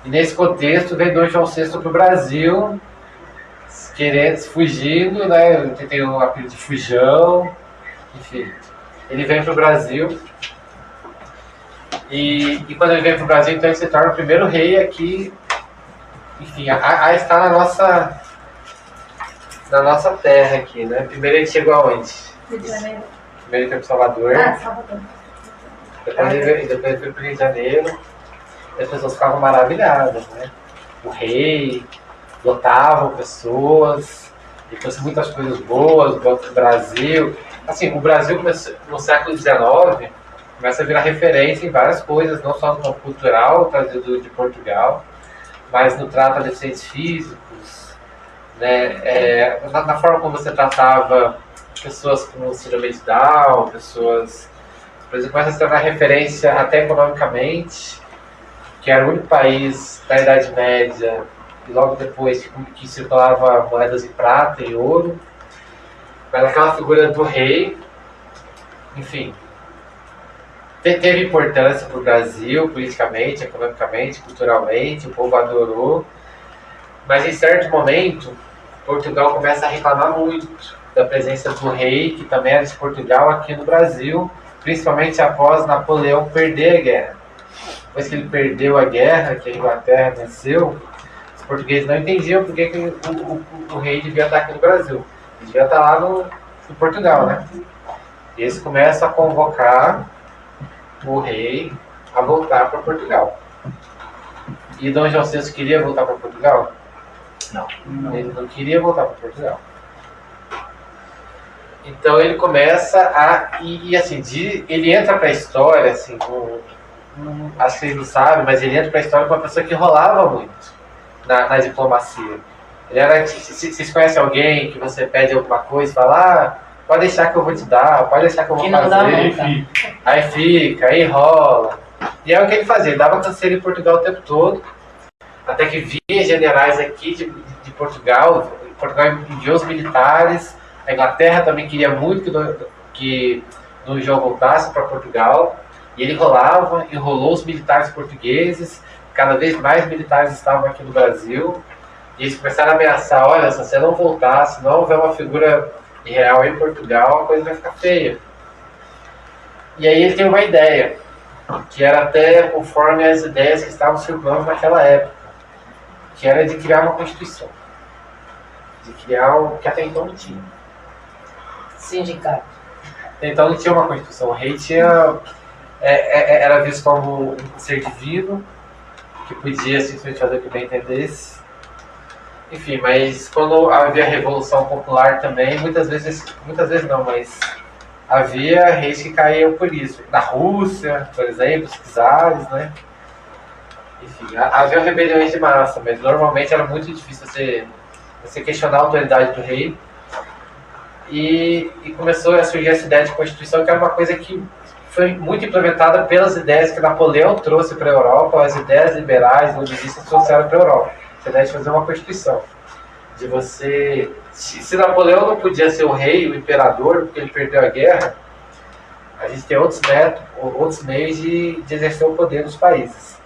Speaker 4: E nesse contexto veio Dom João VI para o Brasil, querendo, fugindo, né? Tem o apelido de Fujão, enfim. Ele vem para o Brasil e quando ele vem para o Brasil, então ele se torna o primeiro rei aqui, enfim, a estar na nossa terra aqui, né? Primeiro ele chegou aonde?
Speaker 8: Rio de Janeiro.
Speaker 4: Primeiro ele foi para Salvador,
Speaker 8: Salvador.
Speaker 4: depois ele veio para o Rio de Janeiro, e as pessoas ficavam maravilhadas, né? O rei, lotavam pessoas, e trouxe muitas coisas boas do Brasil. Assim, o Brasil começou, no século XIX começa a virar referência em várias coisas, não só no campo cultural, trazido de Portugal, mas no trato a deficientes físicos, né? Na forma como você tratava pessoas com síndrome de Down, pessoas... Por exemplo, começa a se tornar referência até economicamente, que era o único país da Idade Média, e logo depois que circulava moedas em prata e ouro. Mas aquela figura do rei, enfim, teve importância para o Brasil, politicamente, economicamente, culturalmente, o povo adorou. Mas em certo momento, Portugal começa a reclamar muito da presença do rei, que também era de Portugal, aqui no Brasil, principalmente após Napoleão perder a guerra. Depois que ele perdeu a guerra, que a Inglaterra venceu, os portugueses não entendiam por que o rei devia estar aqui no Brasil. Ele devia estar lá no Portugal, né? E eles começam a convocar o rei a voltar para Portugal. E Dom João VI queria voltar para Portugal?
Speaker 1: Não.
Speaker 4: Ele não queria voltar para Portugal. Então ele começa a... E assim, ele entra para a história, assim, acho que vocês não sabem, mas ele entra para a história com uma pessoa que rolava muito na diplomacia. Ele era... Vocês conhecem alguém que você pede alguma coisa e fala, pode deixar que eu vou te dar, pode deixar que eu vou
Speaker 3: Que não dá
Speaker 4: fazer.
Speaker 3: nunca.
Speaker 4: Aí fica, aí rola. E é o que ele fazia, ele dava canseira em Portugal o tempo todo, até que vinha generais aqui de Portugal. Portugal enviou os militares, a Inglaterra também queria muito que Dom João voltasse para Portugal, e ele enrolou os militares portugueses, cada vez mais militares estavam aqui no Brasil, e eles começaram a ameaçar, olha, se você não voltar, se não houver uma figura real em Portugal, a coisa vai ficar feia. E aí ele tem uma ideia, que era até conforme as ideias que estavam circulando naquela época, que era de criar uma Constituição. De criar o que até então não tinha.
Speaker 3: Sindicato.
Speaker 4: Então não tinha uma Constituição. O rei era visto como um ser divino, que podia simplesmente fazer o que bem entendesse. Enfim, mas quando havia a Revolução Popular também, muitas vezes não, mas havia reis que caíam por isso. Na Rússia, por exemplo, os czares, né? Enfim, havia rebeliões de massa, mas normalmente era muito difícil você questionar a autoridade do rei. E começou a surgir essa ideia de Constituição, que era uma coisa que foi muito implementada pelas ideias que Napoleão trouxe para a Europa, as ideias liberais, ludicistas trouxeram para a Europa. A ideia de fazer uma Constituição. De você... Se Napoleão não podia ser o rei, o imperador, porque ele perdeu a guerra, a gente tem outros meios de exercer o poder dos países.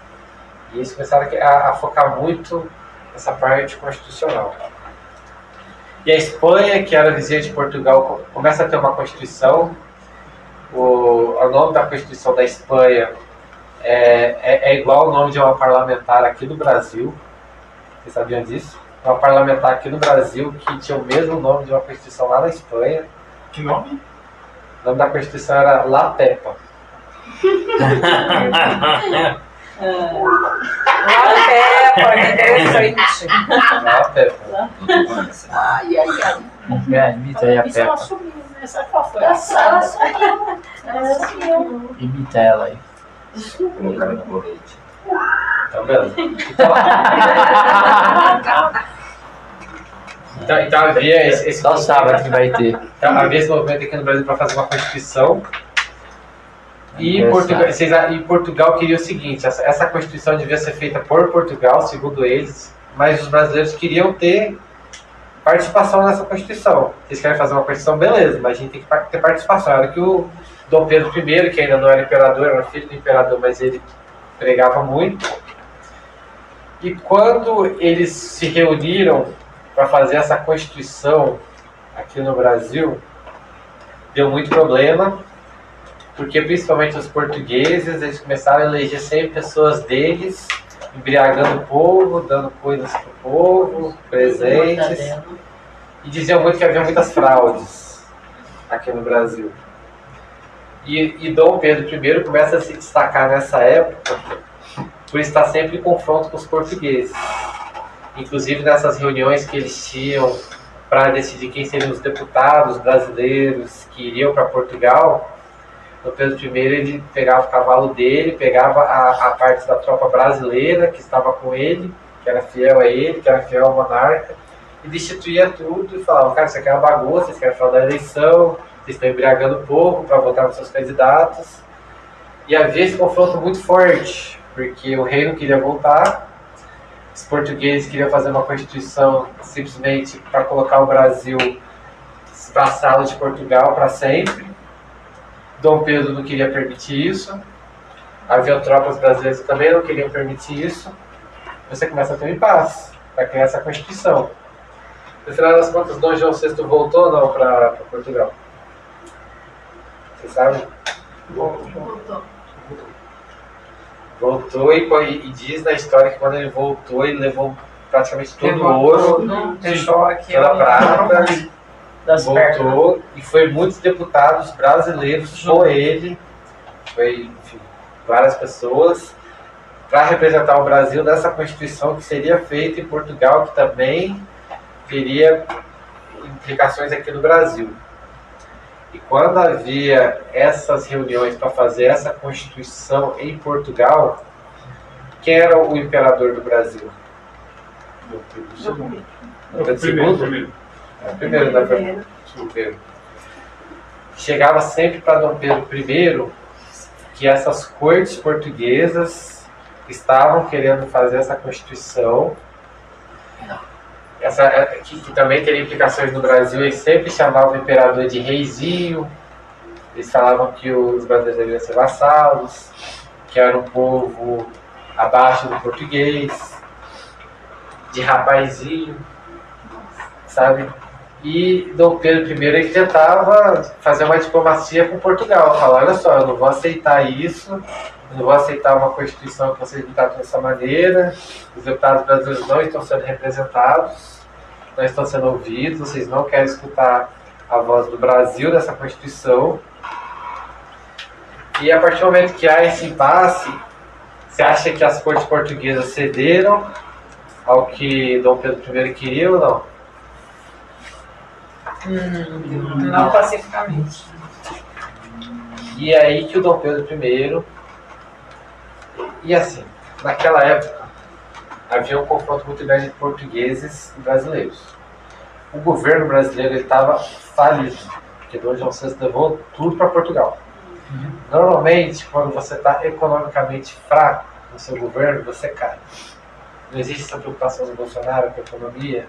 Speaker 4: E eles começaram a focar muito nessa parte constitucional. E a Espanha, que era vizinha de Portugal, começa a ter uma Constituição. O nome da Constituição da Espanha é igual ao nome de uma parlamentar aqui no Brasil. Vocês sabiam disso? Uma parlamentar aqui no Brasil que tinha o mesmo nome de uma Constituição lá na Espanha.
Speaker 6: Que nome?
Speaker 4: O nome da Constituição era La Pepa.
Speaker 5: Interessante.
Speaker 4: La Pepa.
Speaker 8: Ai, ai, ai.
Speaker 1: Imita aí a
Speaker 3: Isso é uma
Speaker 1: Peppa.
Speaker 3: sobrinha, né? Sabe qual foi?
Speaker 8: Ela sumiu. Ela sumiu.
Speaker 1: Imita ela aí.
Speaker 7: Colocaram no colete.
Speaker 4: Então, beleza. Então havia esse
Speaker 1: Só sábado que vai ter.
Speaker 4: Então, havia esse movimento aqui no Brasil para fazer uma Constituição. E Portugal queria o seguinte: essa Constituição devia ser feita por Portugal, segundo eles, mas os brasileiros queriam ter participação nessa Constituição. Vocês querem fazer uma Constituição, beleza, mas a gente tem que ter participação. Era o que Dom Pedro I, que ainda não era imperador, era filho do imperador, mas ele pregava muito. E quando eles se reuniram para fazer essa Constituição aqui no Brasil, deu muito problema, porque principalmente os portugueses, eles começaram a eleger sempre pessoas deles, embriagando o povo, dando coisas para o povo, presentes, e diziam muito que havia muitas fraudes aqui no Brasil. E Dom Pedro I começa a se destacar nessa época por estar sempre em confronto com os portugueses. Inclusive nessas reuniões que eles tinham para decidir quem seriam os deputados brasileiros que iriam para Portugal, Dom Pedro I ele pegava o cavalo dele, pegava a parte da tropa brasileira que estava com ele, que era fiel a ele, que era fiel ao monarca, e destituía tudo e falava: cara, isso aqui é uma bagunça, vocês querem falar da eleição, vocês estão embriagando o povo para votar nos seus candidatos. E havia esse confronto muito forte, porque o rei não queria voltar, os portugueses queriam fazer uma constituição simplesmente para colocar o Brasil vassalo de Portugal para sempre. Dom Pedro não queria permitir isso, havia tropas brasileiras que também não queriam permitir isso. Você começa a ter um impasse para criar essa constituição. No final das contas, Dom João VI voltou ou não para Portugal? Você sabe? Voltou e diz na história que quando ele voltou, ele levou praticamente todo o ouro,
Speaker 5: Deixou aqui
Speaker 4: toda a prata,
Speaker 5: das
Speaker 4: voltou e foi muitos deputados brasileiros com ele, foi, enfim, várias pessoas, para representar o Brasil nessa Constituição que seria feita em Portugal, que também teria implicações aqui no Brasil. E quando havia essas reuniões para fazer essa Constituição em Portugal, quem era o imperador do Brasil? Primeiro, na verdade. Chegava sempre para Dom Pedro I que essas cortes portuguesas estavam querendo fazer essa Constituição, que também teria implicações no Brasil. Eles sempre chamavam o imperador de reizinho, eles falavam que os brasileiros deveriam ser vassalos, que era um povo abaixo do português, de rapazinho, sabe? E Dom Pedro I ele tentava fazer uma diplomacia com Portugal, falar: olha só, eu não vou aceitar isso, eu não vou aceitar uma Constituição que vocês me tratam dessa maneira, os deputados brasileiros não estão sendo representados, não estão sendo ouvidos, vocês não querem escutar a voz do Brasil nessa Constituição. E a partir do momento que há esse impasse, você acha que as cortes portuguesas cederam ao que Dom Pedro I queria ou não?
Speaker 5: Não pacificamente.
Speaker 4: E aí que o Dom Pedro I... E assim, naquela época, havia um confronto muito grande entre portugueses e brasileiros. O governo brasileiro estava falido, porque Dom João VI levou tudo para Portugal. Normalmente, quando você está economicamente fraco no seu governo, você cai. Não existe essa preocupação do Bolsonaro com a economia,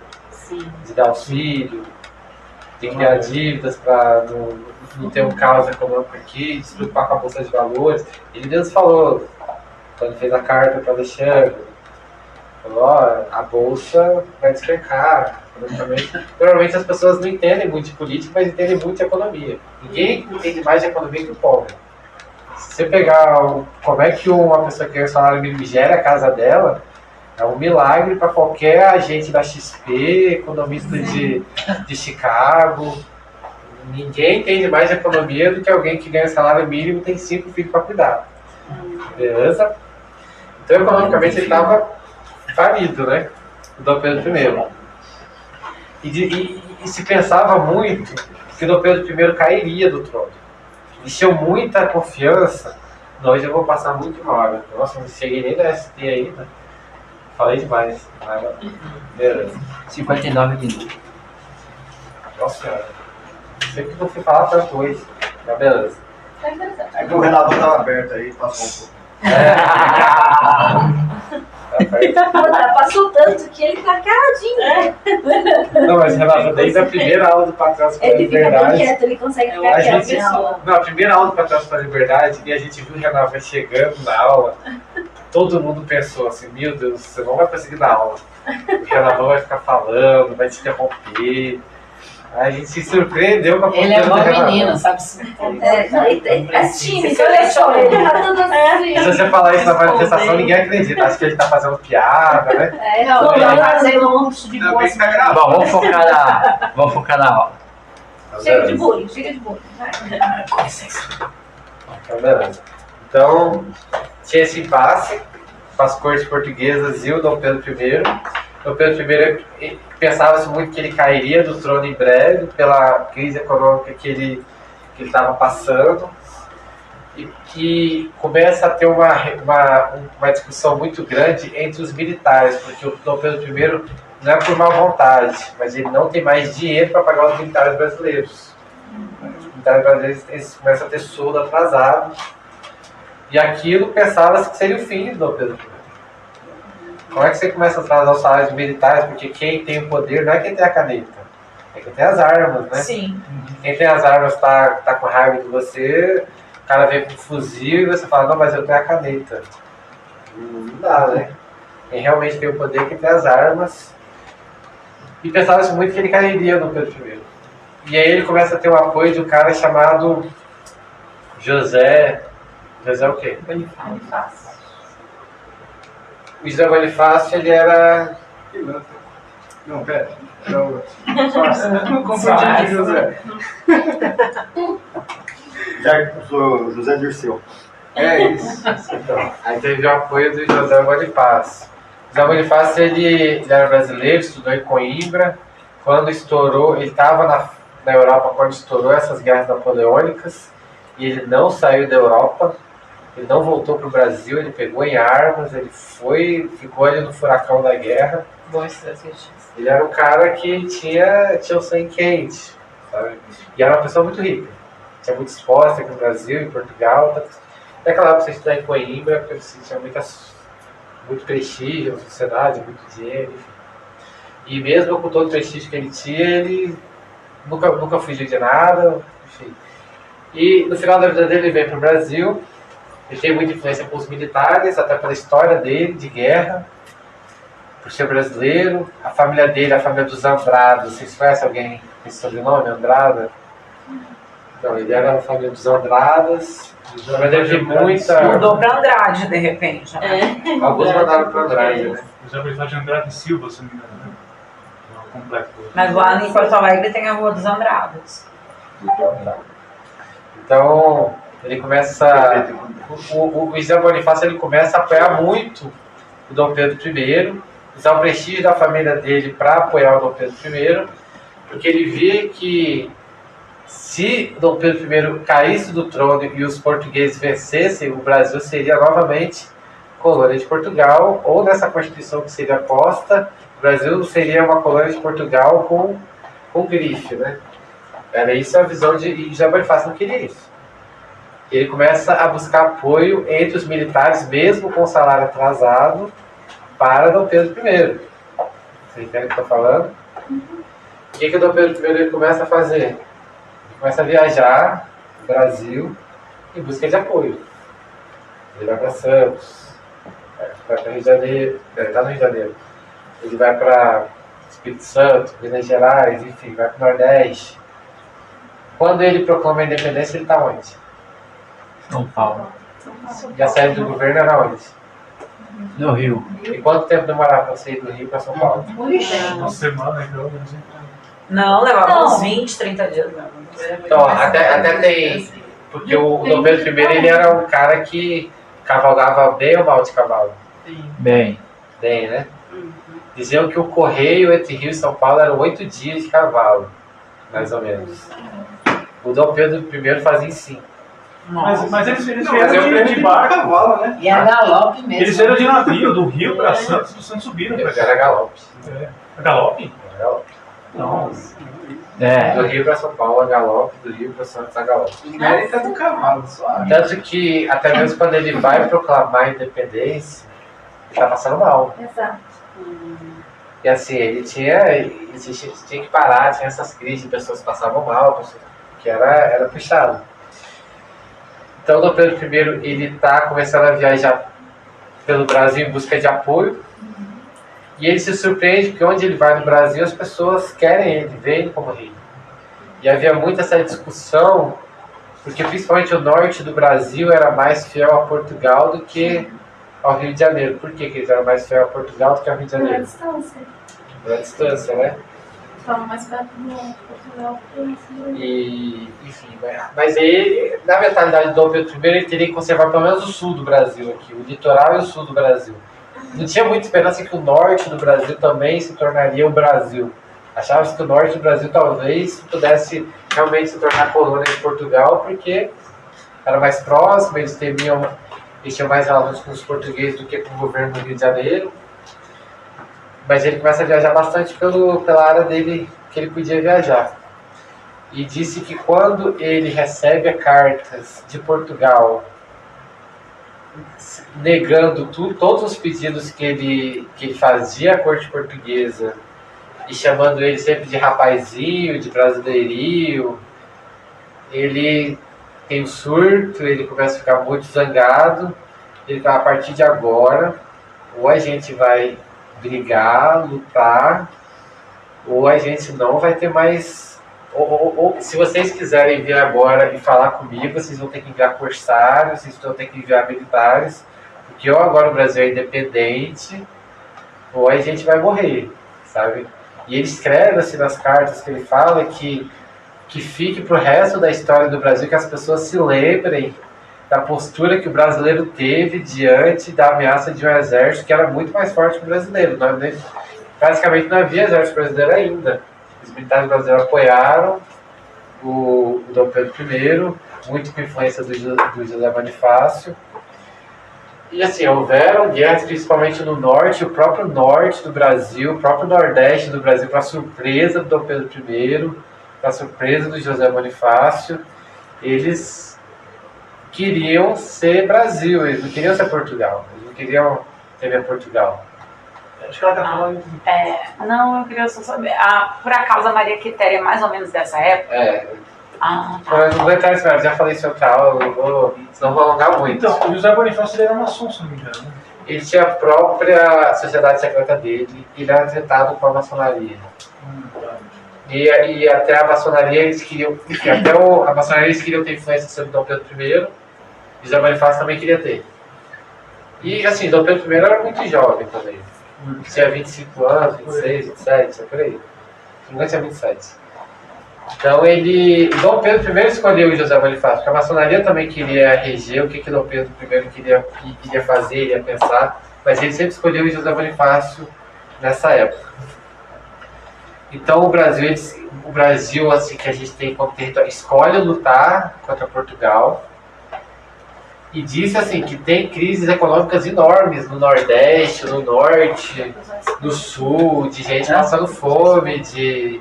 Speaker 4: de dar auxílio, de criar dívidas para não ter um caos econômico aqui, de se preocupar com a Bolsa de Valores. Ele mesmo falou, quando fez a carta para Alexandre, falou: a Bolsa vai despencar. Normalmente as pessoas não entendem muito de política, mas entendem muito de economia. Ninguém entende mais de economia que o pobre. Se você pegar como é que uma pessoa que ganha o salário mínimo gera a casa dela, é um milagre para qualquer agente da XP, economista de Chicago. Ninguém entende mais de economia do que alguém que ganha salário mínimo e tem 5 filhos para cuidar. Beleza? Então, economicamente, ele estava falido, né? O Dom Pedro I. E se pensava muito que o Dom Pedro I cairia do trono. Eles tinham muita confiança. Não, hoje eu vou passar muito mal. Nossa, não cheguei nem da ST ainda. Falei demais. Beleza.
Speaker 1: 59 minutos.
Speaker 4: Nossa senhora. Sempre que você falar tanto hoje. Mas beleza.
Speaker 2: É que o relador estava aberto aí, passou um pouco.
Speaker 4: Tá perto.
Speaker 8: Passou tanto que ele tá caladinho.
Speaker 4: Não, mas Renato, desde a primeira aula do Patrões para a
Speaker 8: Ele fica bem
Speaker 4: Liberdade.
Speaker 8: quieto, ele consegue
Speaker 4: A
Speaker 8: ficar quieto.
Speaker 4: gente, não, a primeira aula do Patrões para a Liberdade, e a gente viu o Renato chegando na aula, todo mundo pensou assim, meu Deus, você não vai conseguir dar aula. O Renato vai ficar falando, vai te interromper. A gente se surpreendeu com a
Speaker 3: Ele é
Speaker 4: postura do
Speaker 3: bom
Speaker 4: Renato.
Speaker 3: menino, sabe?
Speaker 8: É tímido, olha só, ele tá todo assim.
Speaker 4: Se você falar isso na manifestação, ninguém acredita. Acha que ele tá fazendo piada, né?
Speaker 3: Não, ele vai fazer um monte de
Speaker 2: Ainda bem
Speaker 3: coisa.
Speaker 2: que tá gravado.
Speaker 1: Bom, vamos focar na aula.
Speaker 8: Chega de bullying, chega de bullying. Vai.
Speaker 4: Então, beleza. Então, tinha esse impasse com as cortes portuguesas e o Dom Pedro I. Dom Pedro I pensava-se muito que ele cairia do trono em breve pela crise econômica que ele estava passando e que começa a ter uma discussão muito grande entre os militares, porque o Dom Pedro I não é por má vontade, mas ele não tem mais dinheiro para pagar os militares brasileiros. Os militares brasileiros eles começam a ter soldo atrasado e aquilo pensava-se que seria o fim do Dom Pedro I. Como é que você começa a atrasar os salários militares? Porque quem tem o poder não é quem tem a caneta, é quem tem as armas, né?
Speaker 5: Sim.
Speaker 4: Quem tem as armas tá com raiva de você, o cara vem com um fuzil e você fala, não, mas eu tenho a caneta. Não dá, né? Quem realmente tem o poder é quem tem as armas. E pensava-se muito que ele cairia no Pedro I. E aí ele começa a ter o apoio de um cara chamado José o quê?
Speaker 3: Bonifácio.
Speaker 4: O José Bonifácio, ele era...
Speaker 2: Não, pera. Não, confundi de José.
Speaker 10: Já sou José Dirceu.
Speaker 4: É isso. Então, aí teve o apoio do José Bonifácio. José Bonifácio, ele era brasileiro, estudou em Coimbra. Quando estourou, ele estava na Europa quando estourou essas guerras napoleônicas. E ele não saiu da Europa. Ele não voltou para o Brasil, ele pegou em armas, ele ficou ali no furacão da guerra.
Speaker 3: Bom estrategista.
Speaker 4: Ele era um cara que tinha o sangue quente, sabe? E era uma pessoa muito rica. Tinha muito exposta aqui no Brasil, em Portugal. Naquela época você estudar em Coimbra, porque você tinha muito prestígio na sociedade, muito dinheiro, enfim. E mesmo com todo o prestígio que ele tinha, ele nunca fugiu de nada, enfim. E no final da vida dele, ele veio para o Brasil. Ele tem muita influência com os militares, até pela história dele, de guerra, por ser brasileiro. A família dele, a família dos Andradas, vocês conhecem alguém com esse sobrenome, Andrada? Então, ele era da família dos Andradas, mas ele teve muita...
Speaker 5: Mudou pra Andrade, de repente. Né?
Speaker 4: Alguns mandaram para Andrade, né?
Speaker 6: José Bonifácio de Andrade e Silva, se não me engano, né? Completo.
Speaker 5: Mas lá em Porto Alegre tem a Rua dos Andradas.
Speaker 4: Então, ele começa... O José Bonifácio, ele começa a apoiar muito o Dom Pedro I, usar o prestígio da família dele para apoiar o Dom Pedro I, porque ele via que se Dom Pedro I caísse do trono e os portugueses vencessem, o Brasil seria novamente colônia de Portugal, ou nessa Constituição que seria posta, o Brasil seria uma colônia de Portugal com grife, né? Era isso a visão de José Bonifácio, não queria isso. Ele começa a buscar apoio entre os militares, mesmo com salário atrasado, para Dom Pedro I. Você entende o que eu estou falando? O que o Dom Pedro I ele começa a fazer? Ele começa a viajar no Brasil em busca de apoio. Ele vai para Santos, vai para Rio de Janeiro, ele está no Rio de Janeiro. Ele vai para Espírito Santo, Minas Gerais, enfim, vai para o Nordeste. Quando ele proclama a independência, ele está onde?
Speaker 1: São Paulo.
Speaker 4: E a sede do governo era onde?
Speaker 1: No Rio.
Speaker 4: E quanto tempo demorava para você ir do Rio para São Paulo?
Speaker 6: Uma semana, então, assim.
Speaker 5: Não, levava
Speaker 8: Não.
Speaker 5: uns 20, 30 dias. Não.
Speaker 4: Então, até tem... Porque o Dom Pedro I, ele era um cara que cavalgava bem ou mal de cavalo?
Speaker 1: Bem.
Speaker 4: Bem, né? Diziam que o correio entre Rio e São Paulo eram 8 dias de cavalo, mais ou menos. O Dom Pedro I fazia em 5.
Speaker 6: Mas eles
Speaker 2: Não, mas
Speaker 6: vieram de barco.
Speaker 2: cavalo, né?
Speaker 3: E a galope mesmo.
Speaker 6: Eles vieram de navio, do Rio para Santos, do Santos subiram para
Speaker 4: Ele
Speaker 6: cá.
Speaker 4: era galope.
Speaker 6: A galope?
Speaker 4: Galope.
Speaker 6: Não.
Speaker 1: É.
Speaker 4: Do Rio para São Paulo a galope, do Rio para Santos a galope.
Speaker 2: O mérito é do cavalo, só.
Speaker 4: Tanto que, até mesmo quando ele vai proclamar a independência, tá passando mal.
Speaker 8: Exato.
Speaker 4: E assim, ele tinha que parar, tinha essas crises de pessoas que passavam mal, que era puxado. Então, Dom Pedro I, ele está começando a viajar pelo Brasil em busca de apoio. E ele se surpreende porque onde ele vai no Brasil, as pessoas querem ele, veem ele como rei. E havia muito essa discussão, porque principalmente o norte do Brasil era mais fiel a Portugal do que ao Rio de Janeiro. Por que eles eram mais fiel a Portugal do que ao Rio de
Speaker 8: Pela
Speaker 4: Janeiro?
Speaker 8: distância.
Speaker 4: Pela distância, né?
Speaker 8: Fala mais perto do Portugal que
Speaker 4: E, enfim, mas ele, na mentalidade do Dom Pedro I, ele teria que conservar pelo menos o sul do Brasil aqui, o litoral e o sul do Brasil. Não tinha muita esperança que o norte do Brasil também se tornaria o Brasil. Achava-se que o norte do Brasil talvez pudesse realmente se tornar colônia de Portugal, porque era mais próximo, eles tinham mais relações com os portugueses do que com o governo do Rio de Janeiro. Mas ele começa a viajar bastante pela área dele que ele podia viajar. E disse que quando ele recebe cartas de Portugal negando todos os pedidos que ele fazia à corte portuguesa e chamando ele sempre de rapazinho, de brasileirinho, ele tem um surto, ele começa a ficar muito zangado. Ele fala, a partir de agora, ou a gente vai brigar, lutar, ou a gente não vai ter mais... Ou se vocês quiserem vir agora e falar comigo, vocês vão ter que enviar corsários, vocês vão ter que enviar militares, porque ou agora o Brasil é independente, ou a gente vai morrer, sabe? E ele escreve assim nas cartas que ele fala que fique pro resto da história do Brasil, que as pessoas se lembrem da postura que o brasileiro teve diante da ameaça de um exército que era muito mais forte que o brasileiro. Praticamente não havia exército brasileiro ainda. Os militares brasileiros apoiaram o Dom Pedro I, muito com influência do José Bonifácio. E assim, houveram guerras principalmente no norte, o próprio norte do Brasil, o próprio nordeste do Brasil, para surpresa do Dom Pedro I, para surpresa do José Bonifácio, eles queriam ser Brasil, eles não queriam ser Portugal, eles não queriam ter Portugal.
Speaker 6: Acho que ela tá falando.
Speaker 5: Não, eu queria só saber. Por acaso a Maria Quitéria é mais ou menos dessa época? Tá.
Speaker 4: Mas não vou entrar nesse já falei isso outra aula, senão vou alongar muito.
Speaker 6: Então, o José Bonifácio era maçom, se não me engano. Ele
Speaker 4: tinha a própria sociedade secreta dele e ele era tratado com a maçonaria. E até a maçonaria eles queriam. A maçonaria eles queriam ter influência sobre Dom Pedro I, e José Bonifácio também queria ter. E assim, Dom Pedro I era muito jovem também. Tinha 25 anos, 26, 27, por aí. Não tinha 27. Então Dom Pedro I escolheu o José Bonifácio, porque a maçonaria também queria reger o que Dom Pedro I queria fazer, iria pensar, mas ele sempre escolheu o José Bonifácio nessa época. Então o Brasil assim, que a gente tem como território, escolhe lutar contra Portugal e disse assim, que tem crises econômicas enormes no Nordeste, no Norte, no Sul, de gente passando fome, de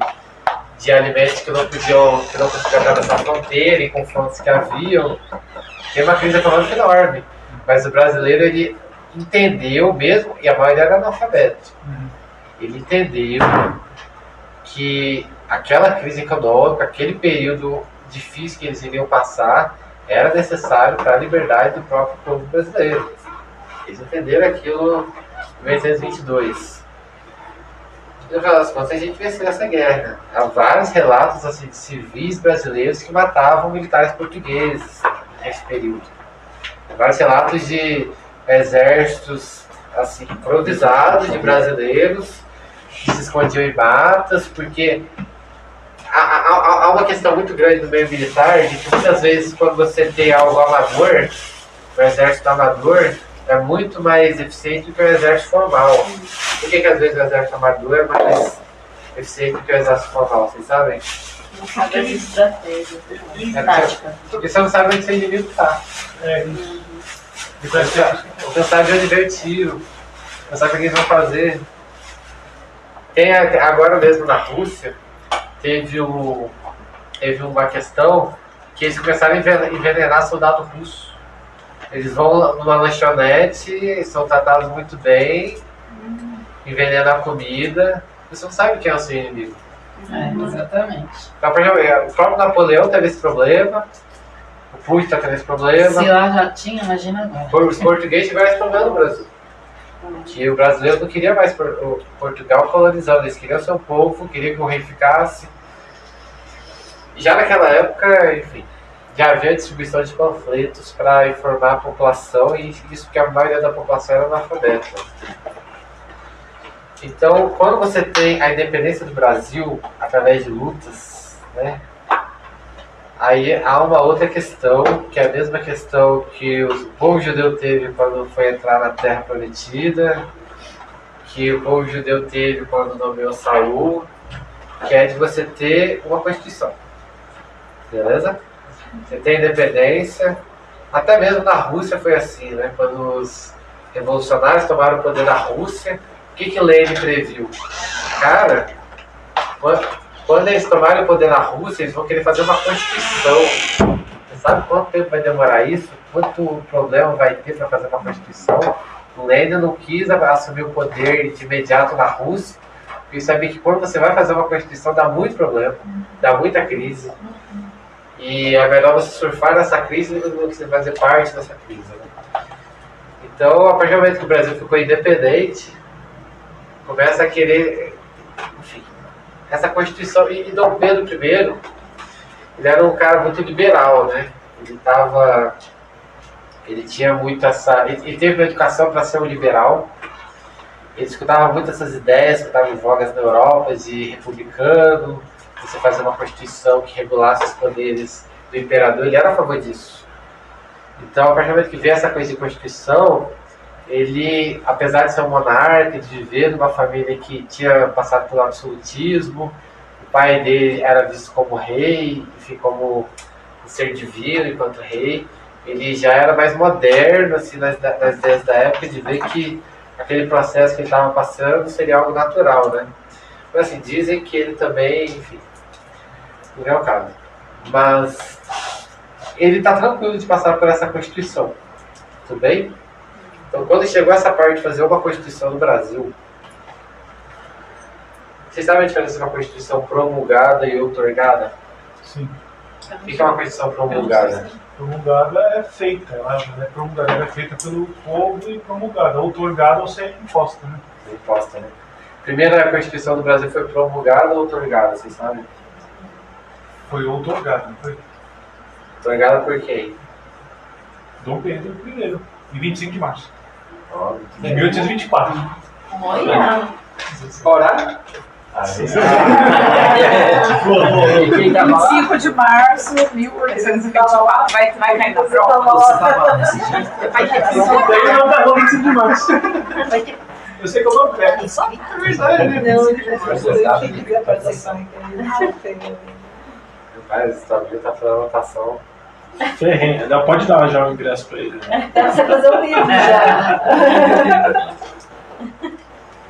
Speaker 4: alimentos que não conseguiam atravessar a fronteira, em confrontos que haviam. Tem uma crise econômica enorme. Mas o brasileiro, ele entendeu mesmo, e a maioria era analfabeto, ele entendeu que aquela crise econômica, aquele período difícil que eles iriam passar, era necessário para a liberdade do próprio povo brasileiro. Eles entenderam aquilo em 1822. No final das contas, a gente venceu essa guerra. Há vários relatos assim, de civis brasileiros que matavam militares portugueses nesse período. Há vários relatos de exércitos assim, improvisados de brasileiros que se escondiam em matas, porque há uma questão muito grande no meio militar de que muitas vezes quando você tem algo amador, o exército amador é muito mais eficiente do que o exército formal. Por que às vezes o exército amador é mais eficiente do que o exército formal, vocês sabem?
Speaker 3: Não sabe as estratégias, tática.
Speaker 4: Porque você não sabe onde seu inimigo está. Você não sabe onde veio o tiro, não sabe o que eles vão fazer. Agora mesmo na Rússia, teve uma questão que eles começaram a envenenar soldado russo. Eles vão numa lanchonete, são tratados muito bem, envenenam a comida. Você não sabe quem é o seu inimigo.
Speaker 3: Exatamente.
Speaker 4: Então, por exemplo, o próprio Napoleão teve esse problema, o Putin está tendo esse problema.
Speaker 3: Se lá já tinha, imagina agora.
Speaker 4: Os portugueses tiveram esse problema no Brasil. Que o brasileiro não queria mais o Portugal colonizando, eles queriam seu povo, queriam que o rei ficasse. Já naquela época, enfim, já havia distribuição de panfletos para informar a população, e isso porque a maioria da população era analfabeta. Então, quando você tem a independência do Brasil através de lutas, né, aí há uma outra questão, que é a mesma questão que o povo judeu teve quando foi entrar na Terra Prometida, que o povo judeu teve quando nomeou Saul, que é de você ter uma Constituição. Beleza? Você tem independência. Até mesmo na Rússia foi assim, né? Quando os revolucionários tomaram o poder da Rússia, o que Lenin previu? Cara, quando eles tomarem o poder na Rússia, eles vão querer fazer uma Constituição. Você sabe quanto tempo vai demorar isso? Quanto problema vai ter para fazer uma Constituição? O Lenin não quis assumir o poder de imediato na Rússia, porque sabia que quando você vai fazer uma Constituição dá muito problema, dá muita crise. E é melhor você surfar nessa crise do que você fazer parte dessa crise. Né? Então, a partir do momento que o Brasil ficou independente, começa a querer, enfim, essa Constituição. E Dom Pedro I, ele era um cara muito liberal, né? Ele tinha muito essa... Ele teve uma educação para ser um liberal. Ele escutava muito essas ideias que estavam em vogas na Europa, de republicano, você fazer uma Constituição que regulasse os poderes do imperador. Ele era a favor disso. Então, a partir do momento que veio essa coisa de Constituição, ele, apesar de ser um monarca, de viver numa família que tinha passado pelo absolutismo, o pai dele era visto como rei, enfim, como um ser divino enquanto rei, ele já era mais moderno assim, nas ideias da época, de ver que aquele processo que ele estava passando seria algo natural, né? Mas assim, dizem que ele também, enfim, não é o caso. Mas ele está tranquilo de passar por essa Constituição. Tudo bem? Então, quando chegou essa parte de fazer uma Constituição no Brasil, vocês sabem a diferença entre uma Constituição promulgada e outorgada?
Speaker 6: Sim.
Speaker 4: O que é uma Constituição promulgada?
Speaker 6: Promulgada é feita, ela é promulgada, ela é feita pelo povo e promulgada. Outorgada ou seja imposta, né?
Speaker 4: Imposta, né? Primeiro, a Constituição do Brasil foi promulgada ou outorgada, vocês sabem?
Speaker 6: Foi outorgada, não foi?
Speaker 4: Outorgada por quem?
Speaker 6: Dom Pedro I, em 25 de março.
Speaker 4: Óbvio.
Speaker 6: De 1824.
Speaker 8: Olha!
Speaker 2: Horário?
Speaker 5: 25 de março de 1824. Vai cair na prova.
Speaker 9: Você tava nesse dia?
Speaker 5: Vai cair na
Speaker 6: Daí
Speaker 5: prova.
Speaker 6: não tá bom 25 de março. Eu sei que eu vou pé.
Speaker 2: É verdade, né?
Speaker 4: Rapaz, esse talvez tá fazendo anotação.
Speaker 6: Ferrenha. Pode dar já o ingresso pra ele. Né?
Speaker 8: Dá pra você fazer o livro já.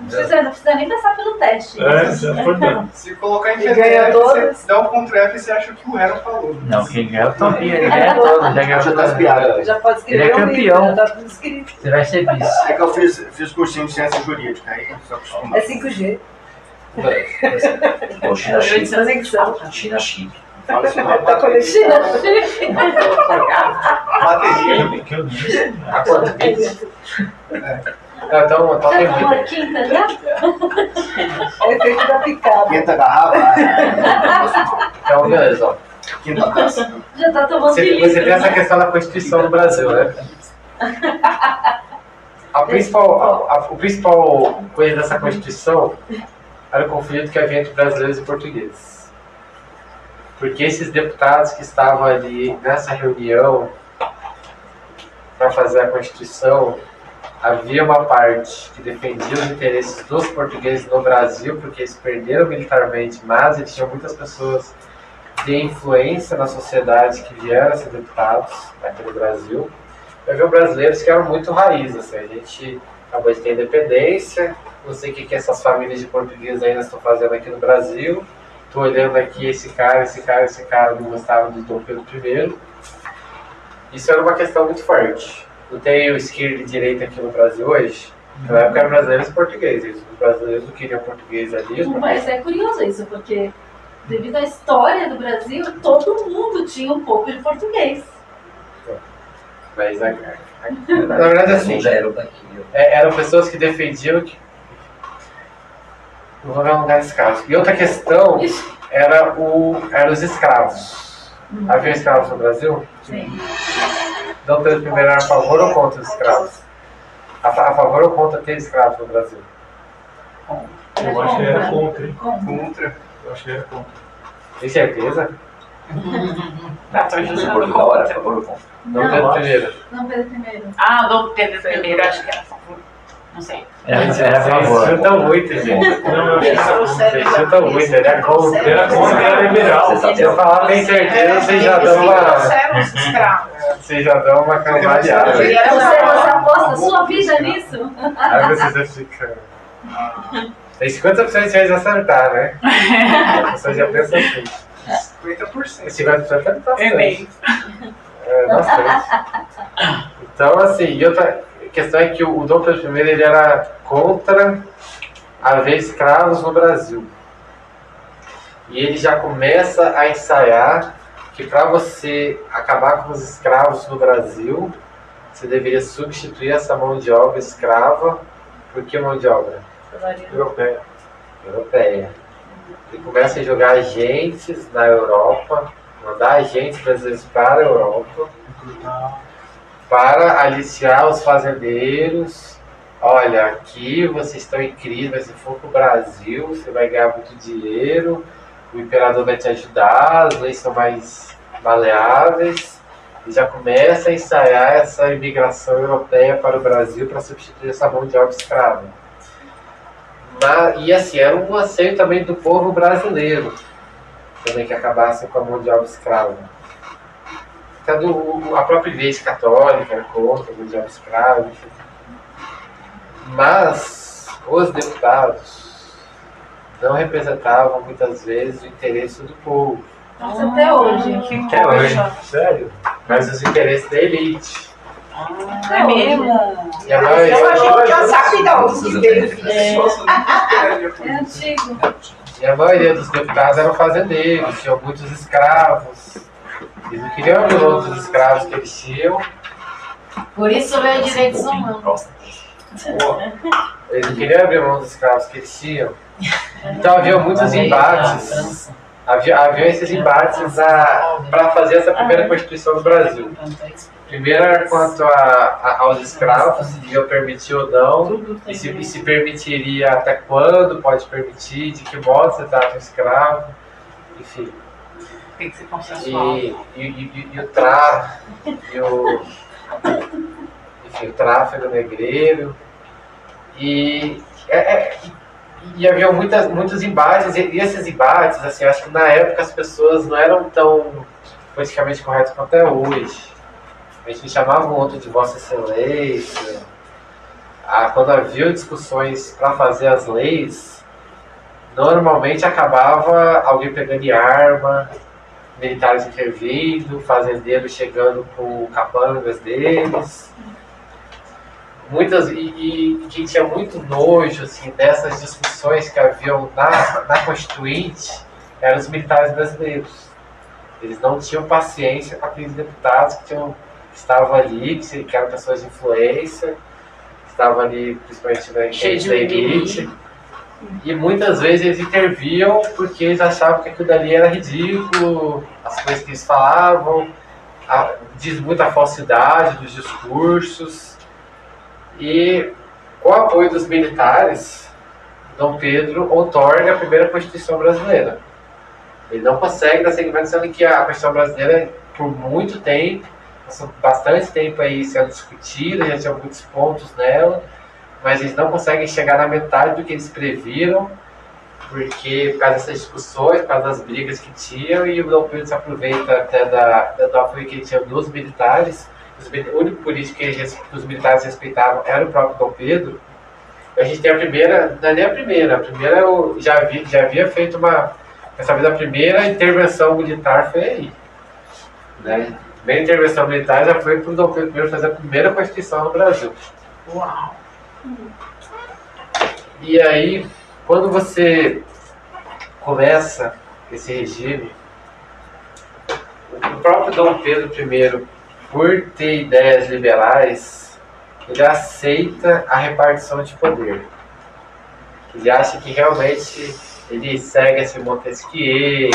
Speaker 8: Não precisa nem passar pelo teste.
Speaker 6: Já foi bem.
Speaker 2: Se colocar em
Speaker 8: Ele ganha
Speaker 2: PDF,
Speaker 8: todas.
Speaker 2: você dá um Ctrl-F e você acha que o Hera falou.
Speaker 1: Não, quem ganha é o Tompinho, ele ganha todo, já ganhou
Speaker 10: Já tá as piadas.
Speaker 8: Já pode escrever
Speaker 1: Ele é
Speaker 8: um livro,
Speaker 1: campeão.
Speaker 8: já tá tudo escrito.
Speaker 1: Você vai ser vice.
Speaker 10: É que eu fiz cursinho de ciência jurídica, aí só acostumado.
Speaker 8: É 5G.
Speaker 9: Pô, China chique.
Speaker 8: Conexão.
Speaker 9: China chique.
Speaker 10: Fala isso não.
Speaker 8: Tá conectando.
Speaker 2: Bateria.
Speaker 6: Que eu disse.
Speaker 4: Há quanto? 20? Então, toquem
Speaker 8: Já tá na
Speaker 4: muito.
Speaker 8: quinta, já? É o efeito da picada.
Speaker 10: Quinta garrafa,
Speaker 4: Então, beleza, ó.
Speaker 10: quinta taça.
Speaker 8: Já tá tomando
Speaker 4: Você tem essa questão da Constituição do Brasil, né? O principal coisa dessa Constituição era o conflito que havia entre brasileiros e portugueses. Porque esses deputados que estavam ali nessa reunião para fazer a Constituição, havia uma parte que defendia os interesses dos portugueses no Brasil, porque eles perderam militarmente, mas eles tinham muitas pessoas de influência na sociedade que vieram a ser deputados aqui no Brasil. E havia brasileiros que eram muito raiz, assim, a gente acabou de ter independência, não sei o que essas famílias de portugueses ainda estão fazendo aqui no Brasil, estou olhando aqui esse cara não gostava de Dom Pedro I. Isso era uma questão muito forte. não tem o esquerda e direita aqui no Brasil hoje? Naquela época eram brasileiros e portugueses. Os brasileiros não queriam português ali. os
Speaker 8: Mas é curioso isso, porque devido à história do Brasil, todo mundo tinha um pouco de português.
Speaker 4: Mas na verdade assim,
Speaker 7: Já era daqui.
Speaker 4: eram pessoas que defendiam que não vou ver um lugar de escravos. E outra questão eram os escravos. Havia escravos no Brasil?
Speaker 8: Sim.
Speaker 4: Dom Pedro I era a favor ou contra os escravos? A favor ou contra ter escravos no Brasil?
Speaker 6: Eu acho que era contra, hein?
Speaker 10: Contra.
Speaker 6: Eu acho que era contra.
Speaker 4: Tem certeza?
Speaker 7: Você por da hora, por favor, conta.
Speaker 4: Dom Pedro I.
Speaker 8: Não, Pedro I.
Speaker 5: Ah, Dom Pedro I, acho que era a favor. Não sei.
Speaker 1: Era a
Speaker 4: Vocês
Speaker 1: favor.
Speaker 4: chutam muito, gente.
Speaker 6: Não, eu acho que
Speaker 4: Vocês chutam muito, ele é contra.
Speaker 6: era contra e era liberal.
Speaker 4: Se eu falar tem certeza, vocês já dão uma cambaleada.
Speaker 8: Você aposta a sua vida nisso?
Speaker 4: Aí vocês ficam. Tem 50% de chance de acertar, né? A pessoa já pensa assim.
Speaker 10: 50%.
Speaker 4: 50% é bastante.
Speaker 5: Enem.
Speaker 4: É bastante. Então, assim, e outra questão é que o Dom Pedro I ele era contra haver escravos no Brasil. E ele já começa a ensaiar que para você acabar com os escravos no Brasil, você deveria substituir essa mão de obra escrava por que mão de obra?
Speaker 6: Europeia.
Speaker 4: Europeia. Ele começa a jogar agentes na Europa, mandar agentes brasileiros para a Europa, para aliciar os fazendeiros. Olha, aqui vocês estão em crise, mas se for para o Brasil, você vai ganhar muito dinheiro, o imperador vai te ajudar, as leis são mais maleáveis. E já começa a ensaiar essa imigração europeia para o Brasil para substituir essa mão de obra escrava. E assim, era um anseio também do povo brasileiro, também que acabasse com a mão de obra escrava. Até a própria Igreja Católica era contra a mão de obra escrava, enfim. Mas os deputados não representavam muitas vezes o interesse do povo.
Speaker 8: Nossa, até hoje.
Speaker 4: Até hoje. Sério? Mas os interesses da elite.
Speaker 5: É mesmo?
Speaker 4: E a maioria,
Speaker 5: Eu achei que já sabe da onde veio.
Speaker 8: É antigo.
Speaker 4: e a maioria dos deputados eram fazendeiros, tinham muitos escravos. Eles não queriam abrir mão dos escravos que eles tinham.
Speaker 3: Por isso veio direitos humanos.
Speaker 4: Eles não queriam abrir mão dos escravos que eles tinham. Então havia muitos embates. Havia esses embates para fazer essa primeira Constituição do Brasil. Primeiro era quanto aos escravos, se deviam permitir ou não, e se permitiria até quando pode permitir, de que modo você trata um escravo, enfim.
Speaker 5: Tem que ser consensual.
Speaker 4: E o tráfico, enfim, o tráfego negreiro. E havia muitos embates, e esses embates, assim, acho que na época as pessoas não eram tão politicamente corretas quanto é hoje. A gente chamava o outro de Vossa Excelência. Quando havia discussões para fazer as leis, normalmente acabava alguém pegando em arma, militares intervindo, fazendeiros chegando com capangas deles. E quem tinha muito nojo assim, dessas discussões que haviam na Constituinte eram os militares brasileiros. Eles não tinham paciência com aqueles deputados que estavam ali, que eram pessoas de influência, que estavam ali principalmente na elite. E muitas vezes eles interviam porque eles achavam que aquilo dali era ridículo, as coisas que eles falavam, diz muita falsidade dos discursos. E com o apoio dos militares, Dom Pedro outorga a primeira Constituição brasileira. Ele não consegue dar seguimento, sendo que a Constituição brasileira, por muito tempo, passou bastante tempo aí sendo discutida, já tinha muitos pontos nela, mas eles não conseguem chegar na metade do que eles previram, porque por causa dessas discussões, por causa das brigas que tinham, e o Dom Pedro se aproveita até do apoio que ele tinha dos militares. O único político que os militares respeitavam era o próprio Dom Pedro. A gente tem a primeira, não é nem a primeira eu já havia feito a primeira intervenção militar foi aí, né? primeira intervenção militar já foi para o Dom Pedro I fazer a primeira Constituição no Brasil.
Speaker 5: Uau.
Speaker 4: E aí, quando você começa esse regime, o próprio Dom Pedro I, por ter ideias liberais, ele aceita a repartição de poder. Ele acha que realmente ele segue esse Montesquieu,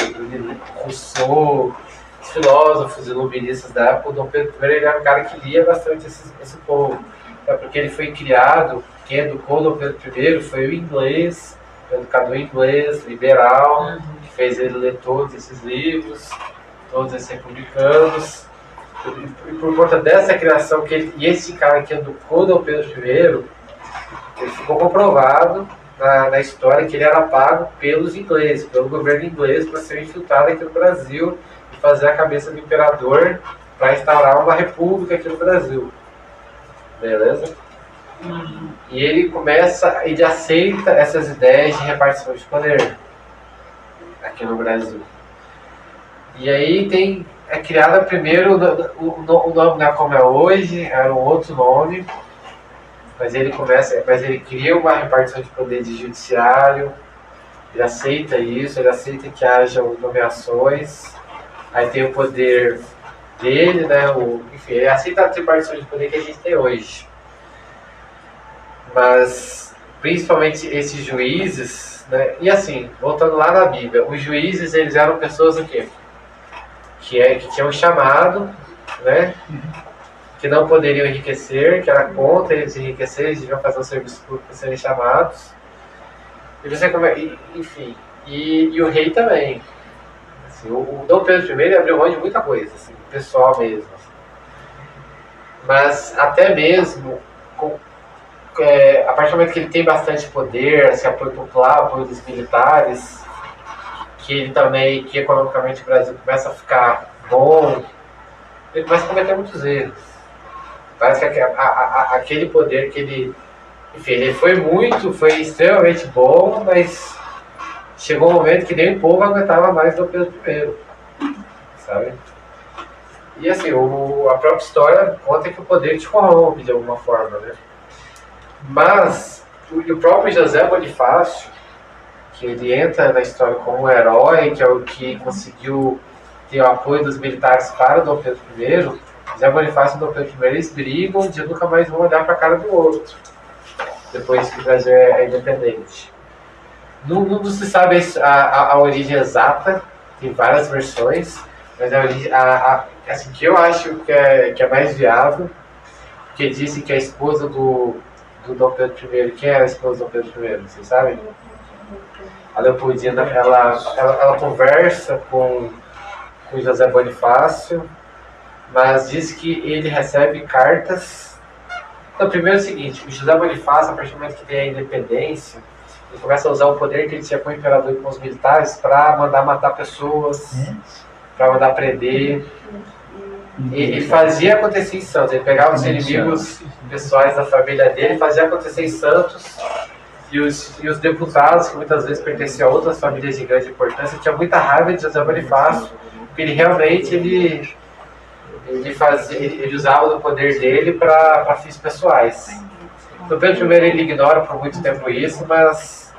Speaker 4: Rousseau, os filósofos iluministas da época. O Dom Pedro I ele era um cara que lia bastante esse povo. É porque ele foi criado, quem educou o Dom Pedro I foi o inglês, o educador inglês, liberal, que fez ele ler todos esses livros, todos esses republicanos. E por conta dessa criação, e esse cara que educou o Dom Pedro I, ele ficou comprovado na história que ele era pago pelos ingleses, pelo governo inglês, para ser infiltrado aqui no Brasil e fazer a cabeça do imperador para instaurar uma república aqui no Brasil. Beleza? E ele aceita essas ideias de repartição de poder aqui no Brasil. E aí é criado primeiro, o nome não é como é hoje, era um outro nome, mas ele cria uma repartição de poder de judiciário, ele aceita isso, ele aceita que haja nomeações, aí tem o poder dele, né, enfim, ele aceita a repartição de poder que a gente tem hoje. Mas, principalmente esses juízes, né, e assim, voltando lá na Bíblia, os juízes, eles eram pessoas o quê? Que tinham chamado, né, que não poderiam enriquecer, que era contra eles enriquecer, eles deviam fazer um serviço público para serem chamados. Enfim, e o rei também. Assim, o Dom Pedro I abriu mão de muita coisa, assim, pessoal mesmo. Mas até mesmo, a partir do momento que ele tem bastante poder, esse apoio popular, apoio dos militares, que economicamente o Brasil começa a ficar bom, ele começa a cometer muitos erros. Parece que aquele poder que ele... Enfim, ele foi extremamente bom, mas chegou um momento que nem o povo aguentava mais do Pedro I, sabe? E assim, a própria história conta que o poder te corrompe de alguma forma, né? Mas o próprio José Bonifácio, que ele entra na história como um herói, que é o que conseguiu ter o apoio dos militares para o Dom Pedro I, José Bonifácio e o Dom Pedro I, eles brigam de nunca mais vão olhar para a cara do outro, depois que o Brasil é independente. Não se sabe a origem exata, tem várias versões, mas a origem, assim, que eu acho que é mais viável, que disse que a esposa do Dom Pedro I, quem era a esposa do Dom Pedro I, vocês sabem? A Leopoldina, ela conversa com José Bonifácio, mas diz que ele recebe cartas. Então, primeiro é o seguinte, o José Bonifácio, a partir do momento que tem a independência, ele começa a usar o poder que ele tinha com o imperador e com os militares para mandar matar pessoas, para mandar prender. Ele fazia acontecer em Santos, ele pegava os inimigos pessoais da família dele, fazia acontecer em Santos, e os deputados, que muitas vezes pertenciam a outras famílias de grande importância, tinham muita raiva de José Bonifácio, porque ele realmente ele usava o poder dele para fins pessoais. Então, Pedro I ele ignora por muito tempo isso, mas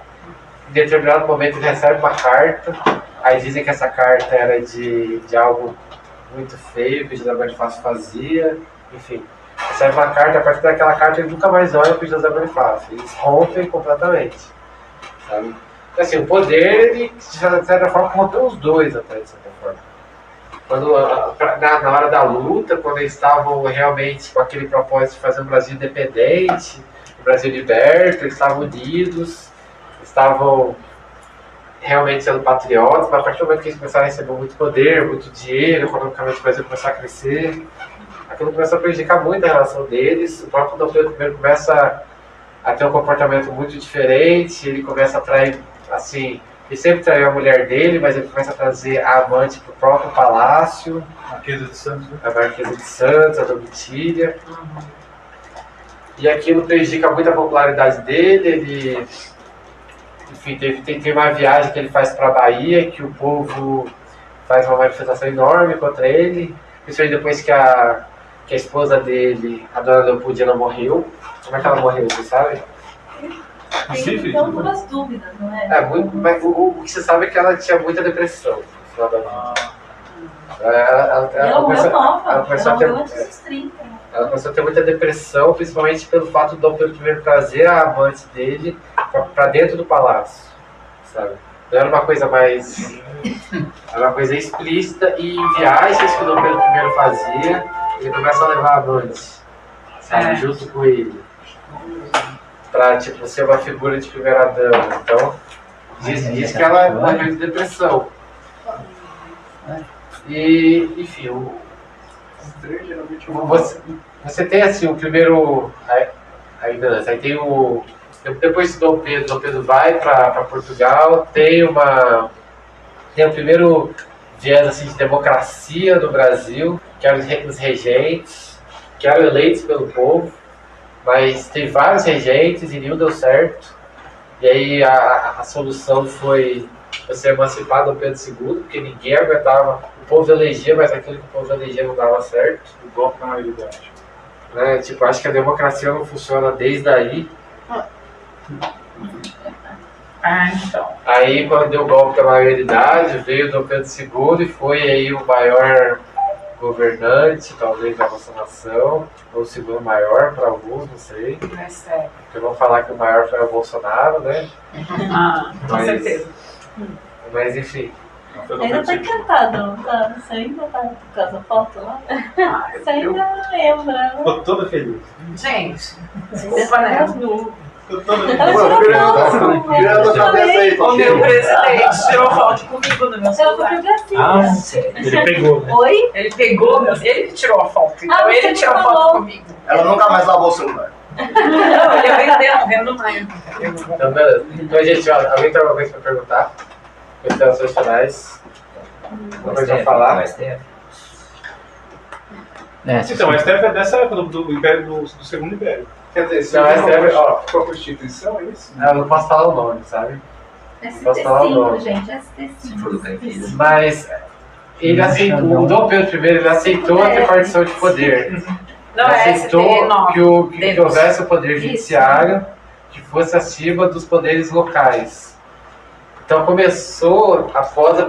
Speaker 4: em determinado momento ele recebe uma carta, aí dizem que essa carta era de algo muito feio que o José Bonifácio fazia, enfim. Recebe uma carta, a partir daquela carta ele nunca mais olha para o José Bonifácio, eles rompem completamente, sabe? Então, assim, o poder, ele, de certa forma, corrompeu os dois até, de certa forma. Quando, na hora da luta, quando eles estavam realmente com aquele propósito de fazer um Brasil independente, um Brasil liberto, eles estavam unidos, estavam realmente sendo patriotas, mas a partir do momento que eles começaram a receber muito poder, muito dinheiro, economicamente o Brasil começou a crescer, aquilo começou a prejudicar muito a relação deles. O próprio Dom Pedro I começa a ter um comportamento muito diferente, ele começa a trair, assim, ele sempre traiu a mulher dele, mas ele começa a trazer a amante para o próprio palácio.
Speaker 6: Marquesa de Santos, né?
Speaker 4: A Marquesa de Santos, a Domitília. E aquilo prejudica muito a popularidade dele. Ele, enfim, tem uma viagem que ele faz para a Bahia, que o povo faz uma manifestação enorme contra ele. principalmente depois que a esposa dele, a dona Leopoldina, morreu. Como é que ela morreu, você sabe?
Speaker 8: Tem algumas dúvidas, não é?
Speaker 4: Mas o que você sabe é que ela tinha muita depressão no final da vida.
Speaker 8: Ela morreu nova.
Speaker 4: Ela começou
Speaker 8: Ela
Speaker 4: a ter,
Speaker 8: morreu antes dos 30.
Speaker 4: ela começou a ter muita depressão, principalmente pelo fato de Dom Pedro I trazer a amante dele para dentro do palácio, sabe? Não era uma coisa mais... Era uma coisa explícita, e em viagens que o Dom Pedro I fazia, ele começa a levar a amante, sabe? Junto com ele. Pra, tipo, ser uma figura de primeira dama. Então, diz que ela morreu de depressão. E, enfim, você tem assim o primeiro. Aí tem o. Depois que Dom Pedro vai para Portugal, tem o primeiro viés assim, de democracia no Brasil, que eram os regentes, que eram eleitos pelo povo, mas teve vários regentes e nenhum deu certo. E aí a solução foi você emancipar Dom Pedro II, porque ninguém aguentava. O povo elegia, mas aquilo que o povo elegia não dava certo.
Speaker 6: O golpe na maioridade.
Speaker 4: Né? Tipo, acho que a democracia não funciona desde aí.
Speaker 5: Então.
Speaker 4: Aí, quando deu o golpe da maioridade, veio Dom Pedro II e foi aí o maior governante, talvez, da nossa nação, ou o segundo maior para alguns, não sei. Porque vão falar que o maior foi o Bolsonaro, né?
Speaker 5: Com certeza.
Speaker 4: Mas, enfim.
Speaker 8: Ainda tá encantado, não tá? Você ainda tá por causa da foto lá? Você ainda lembra.
Speaker 6: Tô toda feliz.
Speaker 5: Gente,
Speaker 8: Desculpa, né?
Speaker 6: Tô toda feliz.
Speaker 5: O meu presidente tirou foto comigo no meu celular.
Speaker 6: Ele pegou, né?
Speaker 8: Oi?
Speaker 5: Ele pegou, ele que tirou a foto. Então
Speaker 8: você
Speaker 5: ele
Speaker 8: me
Speaker 5: tirou
Speaker 8: falou.
Speaker 5: foto comigo.
Speaker 10: Ela nunca mais lavou o celular.
Speaker 5: Não, ele ia vendo mais.
Speaker 4: Então, beleza. Então, gente, ó, alguém tem alguma coisa para perguntar? Considerações finais? Alguma coisa para falar?
Speaker 6: Então, a STF é dessa época do Império, do Segundo Império.
Speaker 10: Quer dizer, se
Speaker 4: Não, a STF, ó,
Speaker 10: for Constituição, é isso?
Speaker 4: eu não posso falar o nome, sabe? Posso falar o
Speaker 8: ST5,
Speaker 4: nome.
Speaker 8: gente, ST5.
Speaker 4: Mas ele aceitou, o Dom Pedro I ele aceitou a repartição de poder.
Speaker 5: Não,
Speaker 4: Ele
Speaker 5: é
Speaker 4: aceitou
Speaker 5: ST9.
Speaker 4: que houvesse o poder judiciário que fosse acima dos poderes locais. Então começou, após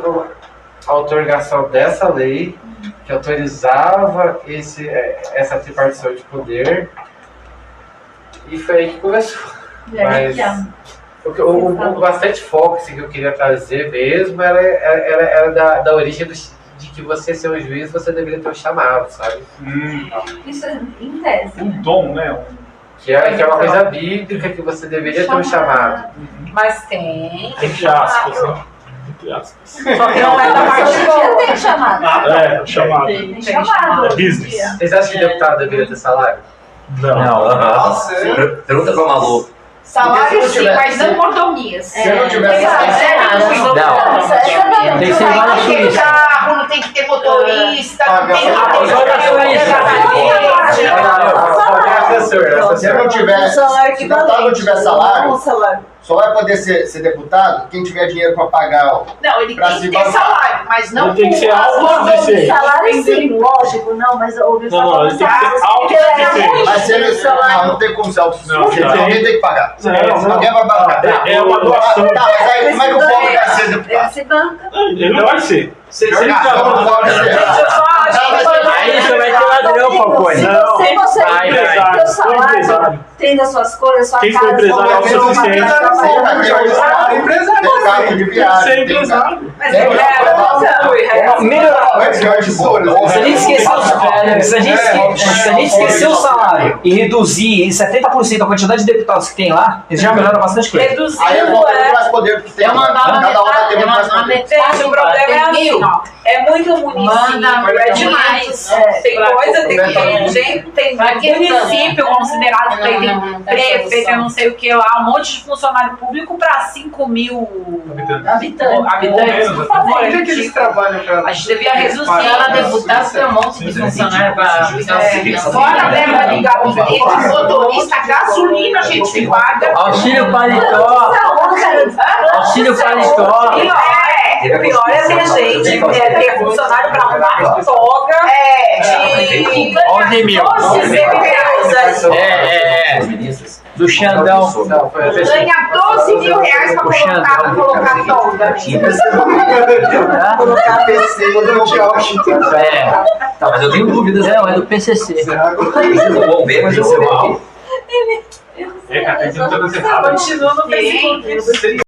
Speaker 4: a outorgação dessa lei, que autorizava essa tripartição de poder, e foi aí que começou. Mas o bastante foco assim, que eu queria trazer mesmo era da origem de que você ser um juiz, você deveria ter um chamado, sabe?
Speaker 8: Isso é em tese.
Speaker 6: Um dom, né?
Speaker 4: Que é uma coisa bíblica, que você deveria ter um chamado.
Speaker 5: Mas tem.
Speaker 6: Entre aspas, né? Entre aspas.
Speaker 5: Só que não é da parte boa.
Speaker 8: Tem chamado.
Speaker 6: Chamado.
Speaker 8: Tem chamado.
Speaker 6: É business.
Speaker 4: Vocês acham que o deputado deveria ter salário?
Speaker 6: Não.
Speaker 10: Nossa,
Speaker 9: Pergunta pra Malu.
Speaker 5: Salário sim, mas não mordomias.
Speaker 10: Se não tivesse
Speaker 1: Tem que ser igual a Suíça.
Speaker 5: Carro, não tem que ter motorista, não tem que ter
Speaker 10: Se não tiver salário, só vai poder ser deputado quem tiver dinheiro para pagar.
Speaker 5: Não, ele
Speaker 10: Pra
Speaker 5: tem
Speaker 10: se
Speaker 5: que ter
Speaker 10: bancar.
Speaker 5: salário, mas não
Speaker 6: Tem que ser autossuficiente.
Speaker 8: Salário sim, lógico, não, mas o
Speaker 6: Não, ele tem que ser autossuficiente.
Speaker 10: Mas se ele não tem como ser autossuficiente,
Speaker 6: Não,
Speaker 10: alguém tem que pagar.
Speaker 6: Não.
Speaker 10: Alguém vai pagar.
Speaker 6: É uma doação.
Speaker 10: Tá, mas aí como é que o povo quer ser
Speaker 8: Ele
Speaker 10: deputado?
Speaker 8: se banca.
Speaker 6: Ele não vai ser. Se ele
Speaker 10: Não pode ser.
Speaker 5: Gente, eu só acho que
Speaker 1: Aí você vai ter ladrão, Falcone.
Speaker 8: Se
Speaker 6: Não.
Speaker 8: você consegue
Speaker 1: Vai,
Speaker 8: ter
Speaker 1: vai.
Speaker 8: seu salário, tendo as suas coisas, sua
Speaker 6: Quem
Speaker 8: casa,
Speaker 6: for empresário
Speaker 8: sua
Speaker 6: é autossuficiente.
Speaker 10: Sim, vai ter empresário, tem carro de viagem.
Speaker 6: Ser
Speaker 10: tem
Speaker 6: empresário.
Speaker 5: mas é
Speaker 9: Se a gente esquecer o salário e reduzir em 70% a quantidade de deputados que tem lá, isso já melhora bastante coisa.
Speaker 5: reduzindo
Speaker 10: Aí eu vou ter mais poder que tem.
Speaker 3: Eu mandava
Speaker 10: Cada um vai ter muito mais poder.
Speaker 5: Gente, o problema é assim, ó. É muito município, é demais. Tem coisa, tem gente, tem município considerado prefeito, eu não sei o que lá, um monte de funcionário público para 5 mil habitantes. Por favor,
Speaker 10: Onde é que eles trabalham pra...
Speaker 5: a gente devia reduzir.
Speaker 3: Ela deputada tem um monte de funcionário para
Speaker 5: Fora verba de gabinete, motorista, gasolina a gente paga.
Speaker 1: Auxílio paletó. Auxílio paletó.
Speaker 5: O pior é ter gente, ter funcionário pra arrumar toga de
Speaker 1: 11 mil.
Speaker 5: 12 reais.
Speaker 1: Do Xandão.
Speaker 3: Ganha 12 mil reais pra colocar toga.
Speaker 10: Colocar PC no tchau.
Speaker 1: Tá, mas eu tenho dúvidas. Não, é do PCC.
Speaker 7: Bom ver, mas eu vou ver.
Speaker 6: É, cara, tem que ter coisa errada.
Speaker 5: Continua no Facebook.